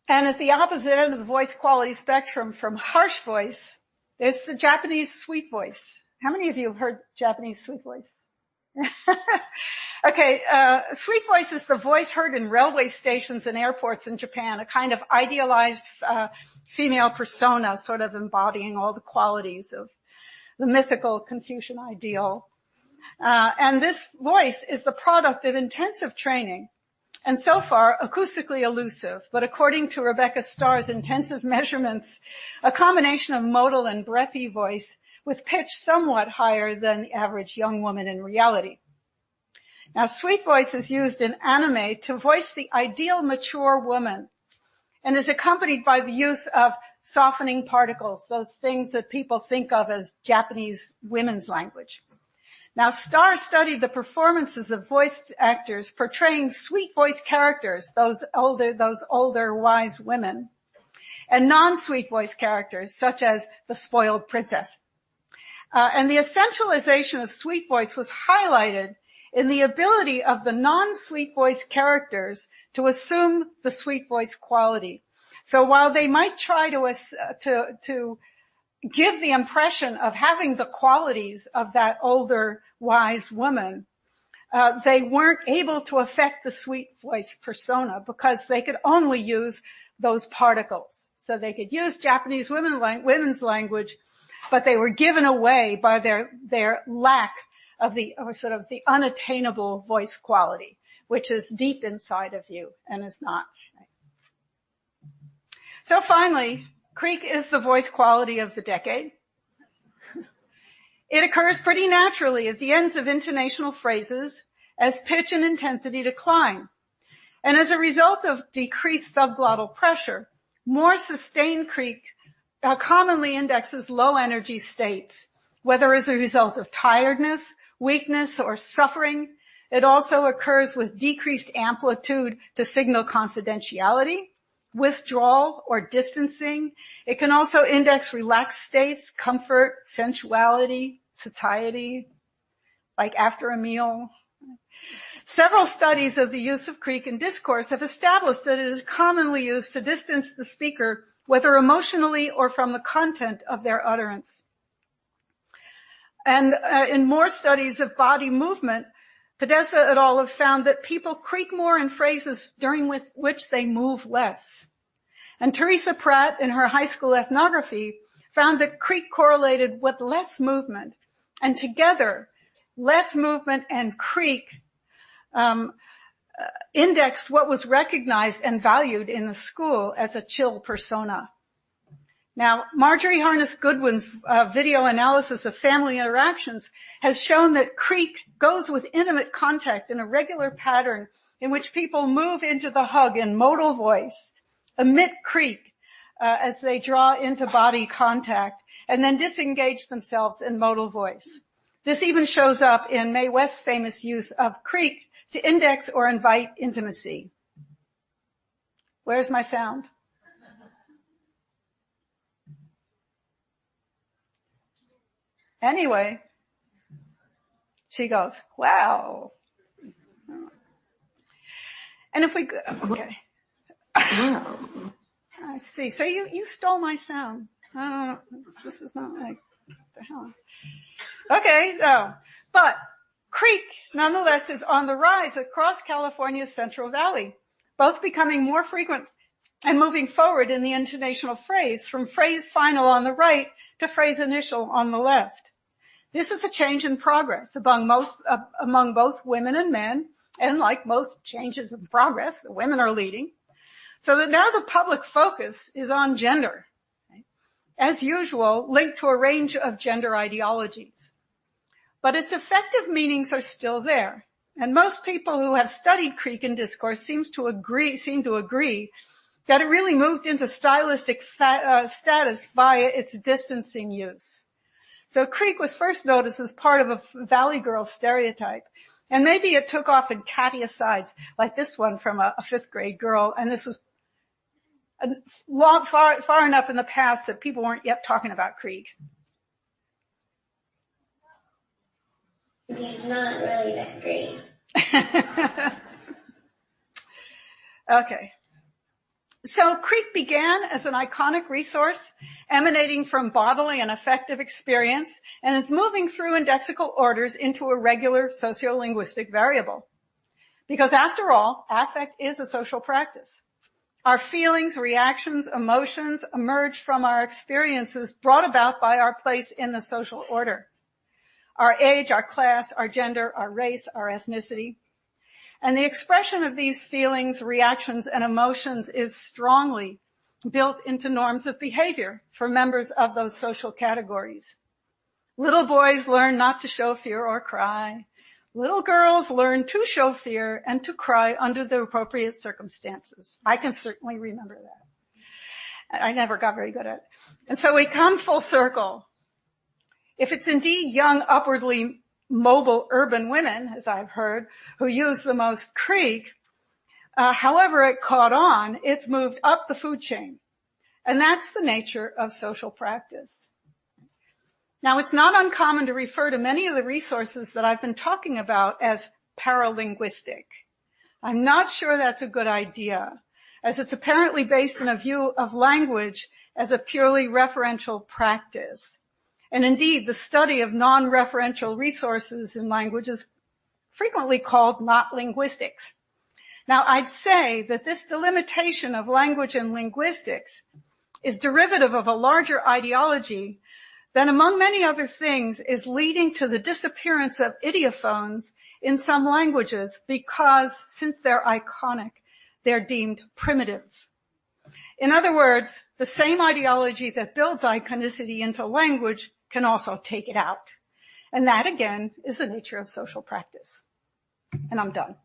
And at the opposite end of the voice quality spectrum from harsh voice, there's the Japanese sweet voice. How many of you have heard Japanese sweet voice? Okay, sweet voice is the voice heard in railway stations and airports in Japan, a kind of idealized female persona, sort of embodying all the qualities of the mythical Confucian ideal. And this voice is the product of intensive training, and so far acoustically elusive, but according to Rebecca Starr's intensive measurements, a combination of modal and breathy voice with pitch somewhat higher than the average young woman in reality. Now, sweet voice is used in anime to voice the ideal mature woman and is accompanied by the use of softening particles, those things that people think of as Japanese women's language. Now, Starr studied the performances of voice actors portraying sweet voice characters, those older wise women, and non-sweet voice characters such as the spoiled princess. And the essentialization of sweet voice was highlighted in the ability of the non-sweet voice characters to assume the sweet voice quality. So while they might try to give the impression of having the qualities of that older wise woman, they weren't able to affect the sweet voice persona because they could only use those particles. So they could use Japanese women's language, but they were given away by their lack of the sort of the unattainable voice quality, which is deep inside of you and is not. So finally, creak is the voice quality of the decade. It occurs pretty naturally at the ends of intonational phrases as pitch and intensity decline. And as a result of decreased subglottal pressure, more sustained creak commonly indexes low energy states, whether as a result of tiredness, weakness, or suffering. It also occurs with decreased amplitude to signal confidentiality, withdrawal, or distancing. It can also index relaxed states, comfort, sensuality, satiety, like after a meal. Several studies of the use of creak in discourse have established that it is commonly used to distance the speaker, whether emotionally or from the content of their utterance. And in more studies of body movement, Podesta et al. Have found that people creak more in phrases during which they move less. And Teresa Pratt, in her high school ethnography, found that creak correlated with less movement. And together, less movement and creak indexed what was recognized and valued in the school as a chill persona. Now, Marjorie Harness Goodwin's video analysis of family interactions has shown that creak goes with intimate contact in a regular pattern in which people move into the hug in modal voice, emit creak as they draw into body contact, and then disengage themselves in modal voice. This even shows up in Mae West's famous use of creak to index or invite intimacy. Where's my sound? Anyway, she goes, wow. And if we, okay. I see. So you stole my sound. This is not like, what the hell? Okay, no. But creak, nonetheless, is on the rise across California's Central Valley, both becoming more frequent and moving forward in the intonational phrase from phrase final on the right to phrase initial on the left. This is a change in progress among both women and men, and like most changes in progress, the women are leading. So that now the public focus is on gender, as usual, linked to a range of gender ideologies. But its effective meanings are still there. And most people who have studied Creek and discourse seem to agree that it really moved into stylistic status via its distancing use. So Creek was first noticed as part of a Valley Girl stereotype. And maybe it took off in catty asides, like this one from a fifth grade girl. And this was far enough in the past that people weren't yet talking about Creek. He's not really that great. Okay. So Creek began as an iconic resource emanating from bodily and affective experience and is moving through indexical orders into a regular sociolinguistic variable. Because after all, affect is a social practice. Our feelings, reactions, emotions emerge from our experiences brought about by our place in the social order. Our age, our class, our gender, our race, our ethnicity. And the expression of these feelings, reactions, and emotions is strongly built into norms of behavior for members of those social categories. Little boys learn not to show fear or cry. Little girls learn to show fear and to cry under the appropriate circumstances. I can certainly remember that. I never got very good at it. And so we come full circle. If it's indeed young, upwardly mobile urban women, as I've heard, who use the most Creek, however it caught on, it's moved up the food chain. And that's the nature of social practice. Now, it's not uncommon to refer to many of the resources that I've been talking about as paralinguistic. I'm not sure that's a good idea, as it's apparently based on a view of language as a purely referential practice. And indeed, the study of non-referential resources in language is frequently called not linguistics. Now, I'd say that this delimitation of language and linguistics is derivative of a larger ideology that, among many other things, is leading to the disappearance of idiophones in some languages because, since they're iconic, they're deemed primitive. In other words, the same ideology that builds iconicity into language can also take it out. And that, again, is the nature of social practice. And I'm done.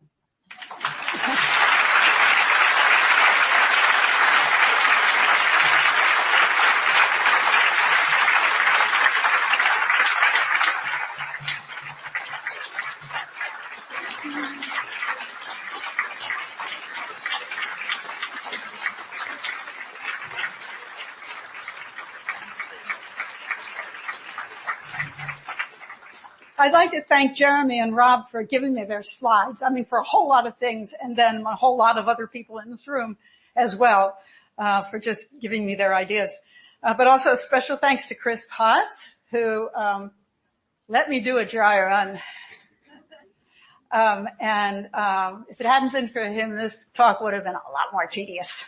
I'd like to thank Jeremy and Rob for giving me their slides. I mean, for a whole lot of things, and then a whole lot of other people in this room as well, for just giving me their ideas. But also special thanks to Chris Potts, who let me do a dry run. If it hadn't been for him, this talk would have been a lot more tedious.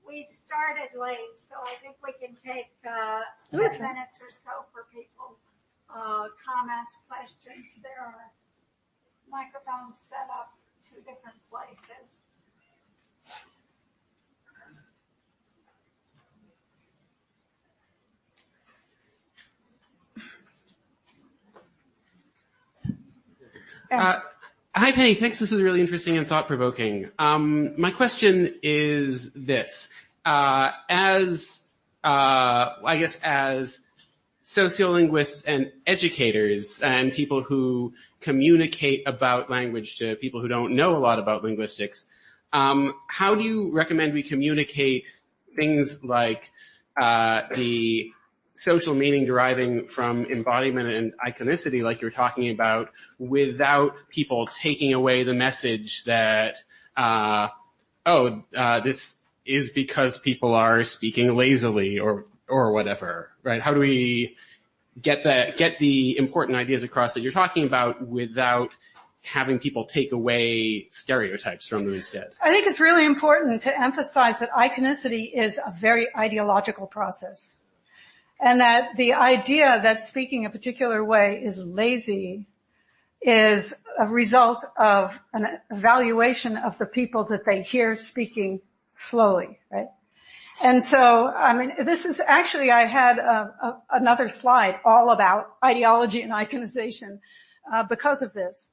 We started late, so I think we can take 10 minutes or so for people, comments, questions. There are microphones set up 2 different places. Hi, Penny. Thanks. This is really interesting and thought-provoking. My question is this. As sociolinguists and educators and people who communicate about language to people who don't know a lot about linguistics, how do you recommend we communicate things like the social meaning deriving from embodiment and iconicity, like you're talking about, without people taking away the message that, this is because people are speaking lazily or whatever, right? How do we get the important ideas across that you're talking about without having people take away stereotypes from them instead? I think it's really important to emphasize that iconicity is a very ideological process. And that the idea that speaking a particular way is lazy is a result of an evaluation of the people that they hear speaking slowly, right? And so, I mean, this is actually, I had another slide all about ideology and iconization because of this.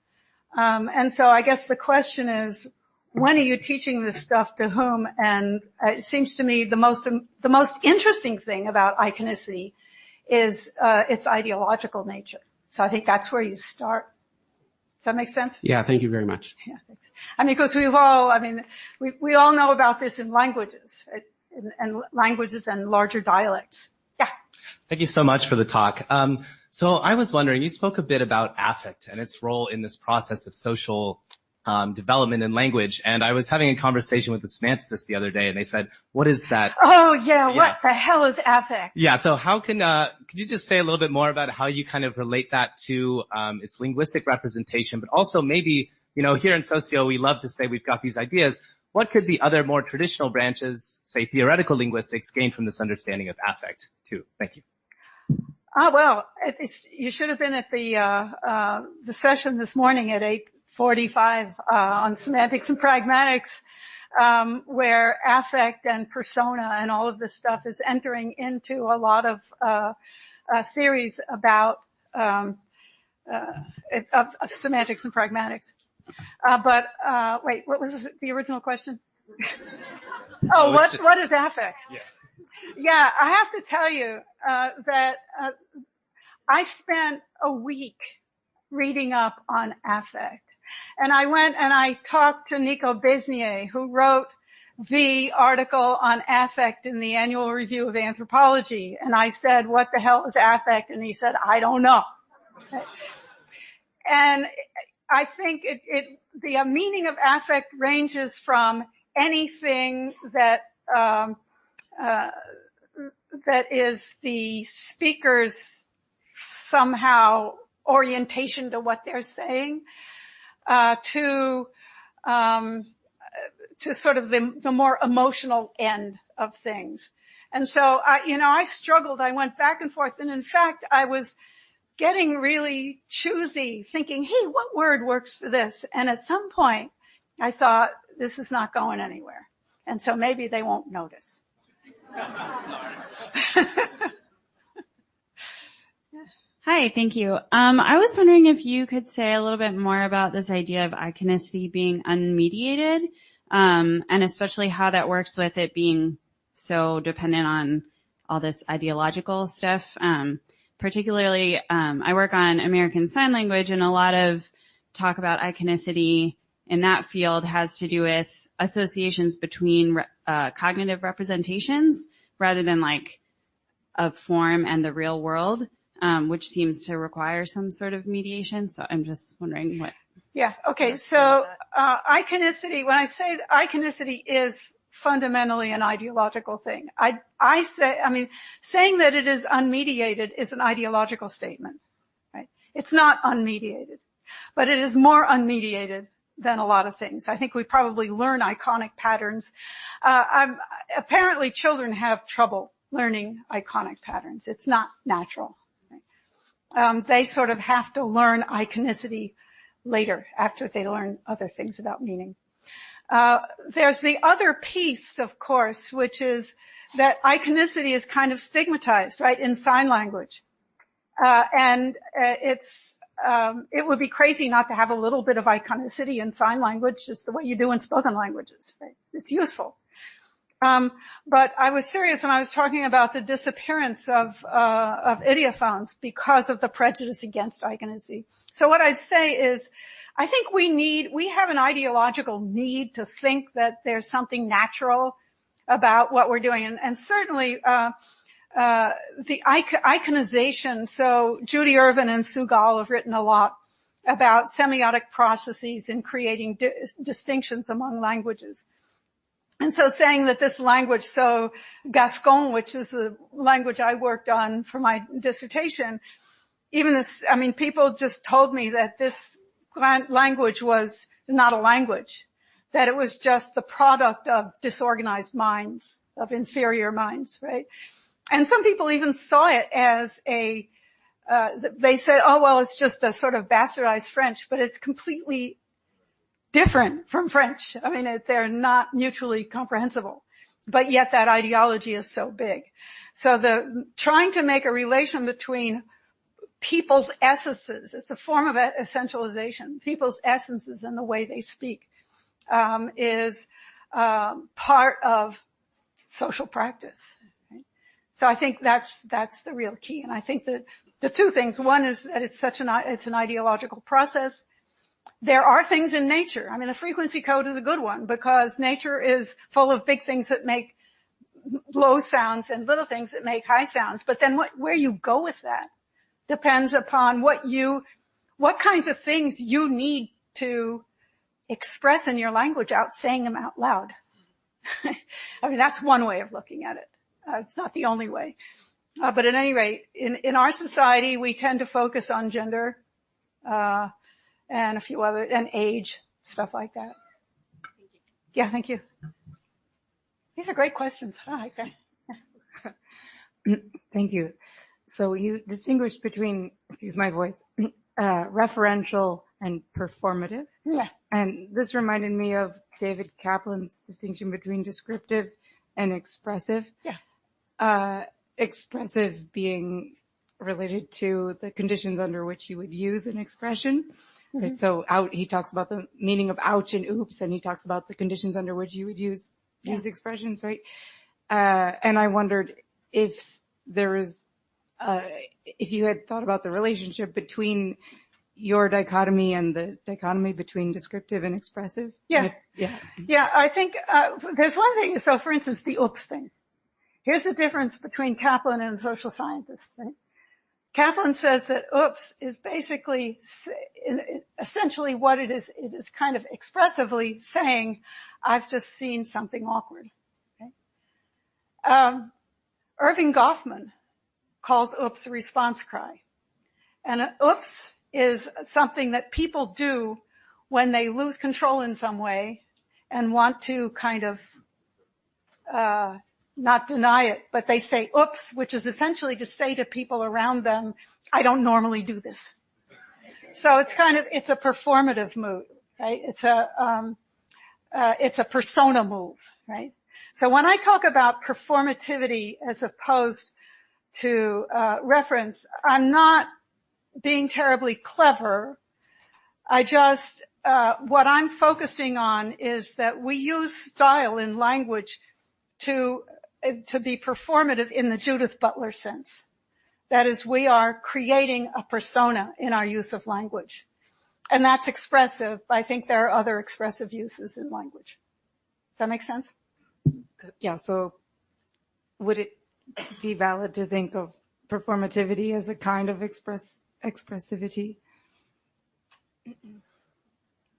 And so I guess the question is, when are you teaching this stuff to whom? And it seems to me the most interesting thing about iconicity is its ideological nature. So I think that's where you start. Does that make sense? Yeah, thank you very much. Yeah, thanks. I mean, because we all know about this in languages, right? And languages and larger dialects. Yeah. Thank you so much for the talk. So I was wondering, you spoke a bit about affect and its role in this process of social development in language, and I was having a conversation with the semanticists the other day, and they said, what is that? Oh, yeah, what the hell is affect? Yeah, so how could you just say a little bit more about how you kind of relate that to its linguistic representation, but also maybe, here in socio, we love to say we've got these ideas. What could the other more traditional branches, say theoretical linguistics, gain from this understanding of affect too? Thank you. Well, you should have been at the session this morning at 8:45 on semantics and pragmatics, where affect and persona and all of this stuff is entering into a lot of theories about of semantics and pragmatics. Wait, what was the original question? Oh, what is affect? Yeah, I have to tell you that I spent a week reading up on affect. And I went and I talked to Nico Besnier, who wrote the article on affect in the Annual Review of Anthropology. And I said, what the hell is affect? And he said, I don't know. And I think the meaning of affect ranges from anything that is the speaker's somehow orientation to what they're saying, to sort of the more emotional end of things. And so, I struggled. I went back and forth. And in fact, I was getting really choosy, thinking, hey, what word works for this? And at some point, I thought, this is not going anywhere. And so maybe they won't notice. Hi, thank you. I was wondering if you could say a little bit more about this idea of iconicity being unmediated, and especially how that works with it being so dependent on all this ideological stuff. Particularly, I work on American Sign Language, and a lot of talk about iconicity in that field has to do with associations between cognitive representations rather than like a form and the real world, which seems to require some sort of mediation. So I'm just wondering what. Yeah. Okay. So iconicity. When I say iconicity is fundamentally an ideological thing, saying that it is unmediated is an ideological statement, right? It's not unmediated, but it is more unmediated than a lot of things. I think we probably learn iconic patterns. Apparently children have trouble learning iconic patterns. It's not natural. Right? They sort of have to learn iconicity later after they learn other things about meaning. There's the other piece, of course, which is that iconicity is kind of stigmatized, right, in sign language. It would be crazy not to have a little bit of iconicity in sign language, just the way you do in spoken languages, right? It's useful. But I was serious when I was talking about the disappearance of idiophones because of the prejudice against iconicity. So what I'd say is, I think we have an ideological need to think that there's something natural about what we're doing. And certainly, the iconization. So Judy Irvin and Sue Gall have written a lot about semiotic processes in creating distinctions among languages. And so saying that this language, so Gascon, which is the language I worked on for my dissertation, people just told me that this language was not a language, that it was just the product of disorganized minds, of inferior minds, right? And some people even saw it as they said, oh, well, it's just a sort of bastardized French, but it's completely different from French. I mean, they're not mutually comprehensible, but yet that ideology is so big. So trying to make a relation between people's essences, it's a form of essentialization, people's essences and the way they speak, is part of social practice. Right? So I think that's the real key. And I think that the two things, one is that it's an ideological process. There are things in nature. I mean, the frequency code is a good one because nature is full of big things that make low sounds and little things that make high sounds. But then where you go with that depends upon what kinds of things you need to express in your language out saying them out loud. I mean, that's one way of looking at it. It's not the only way. But at any rate, in our society, we tend to focus on gender, and a few other, and age, stuff like that. Yeah, thank you. These are great questions. I like that. Thank you. So you distinguish between, excuse my voice, referential and performative. Yeah. And this reminded me of David Kaplan's distinction between descriptive and expressive. Yeah. Expressive being related to the conditions under which you would use an expression. Mm-hmm. Right? So he talks about the meaning of ouch and oops, and he talks about the conditions under which you would use these expressions, right? And I wondered if there is, if you had thought about the relationship between your dichotomy and the dichotomy between descriptive and expressive. Yeah. Yeah, I think, there's one thing. So for instance, the oops thing. Here's the difference between Kaplan and a social scientist, right? Kaplan says that oops is basically, essentially what it is kind of expressively saying, I've just seen something awkward. Okay? Irving Goffman calls oops a response cry. And an oops is something that people do when they lose control in some way and want to kind of, not deny it, but they say oops, which is essentially to say to people around them, I don't normally do this. So it's a performative move, right? It's a persona move, right? So when I talk about performativity as opposed to, reference, I'm not being terribly clever. I just, what I'm focusing on is that we use style in language to be performative in the Judith Butler sense. That is, we are creating a persona in our use of language. And that's expressive. I think there are other expressive uses in language. Does that make sense? Yeah, so would it be valid to think of performativity as a kind of expressivity?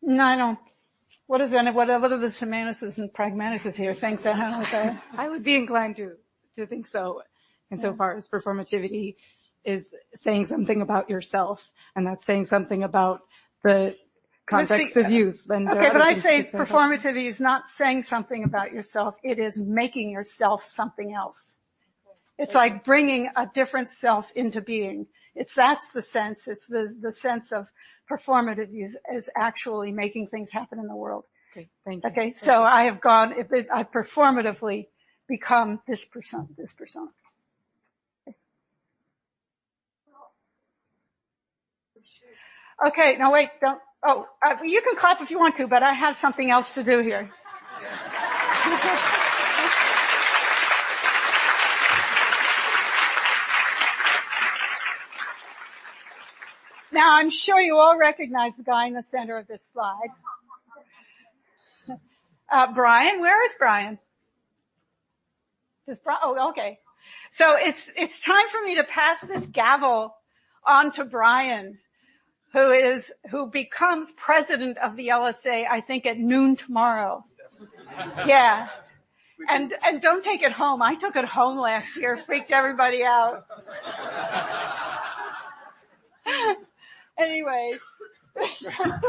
No, I don't. What are the semanticists and pragmaticists here think that? I would be inclined to think so, insofar as performativity is saying something about yourself, and that's saying something about the context of use. Okay, but I say performativity is not saying something about yourself. It is making yourself something else. It's like bringing a different self into being. That's the sense. It's the sense of performative is actually making things happen in the world. Okay, thank you. Okay, so I performatively become this persona. Okay, now wait, don't, you can clap if you want to, but I have something else to do here. Now, I'm sure you all recognize the guy in the center of this slide. Brian, where is Brian? Okay. So it's time for me to pass this gavel on to Brian, who becomes president of the LSA, I think at noon tomorrow. Yeah. And don't take it home. I took it home last year, freaked everybody out. Anyway, I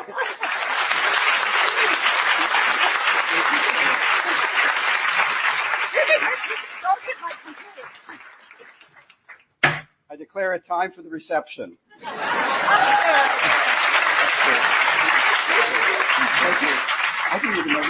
declare it time for the reception. Thank you. I didn't even know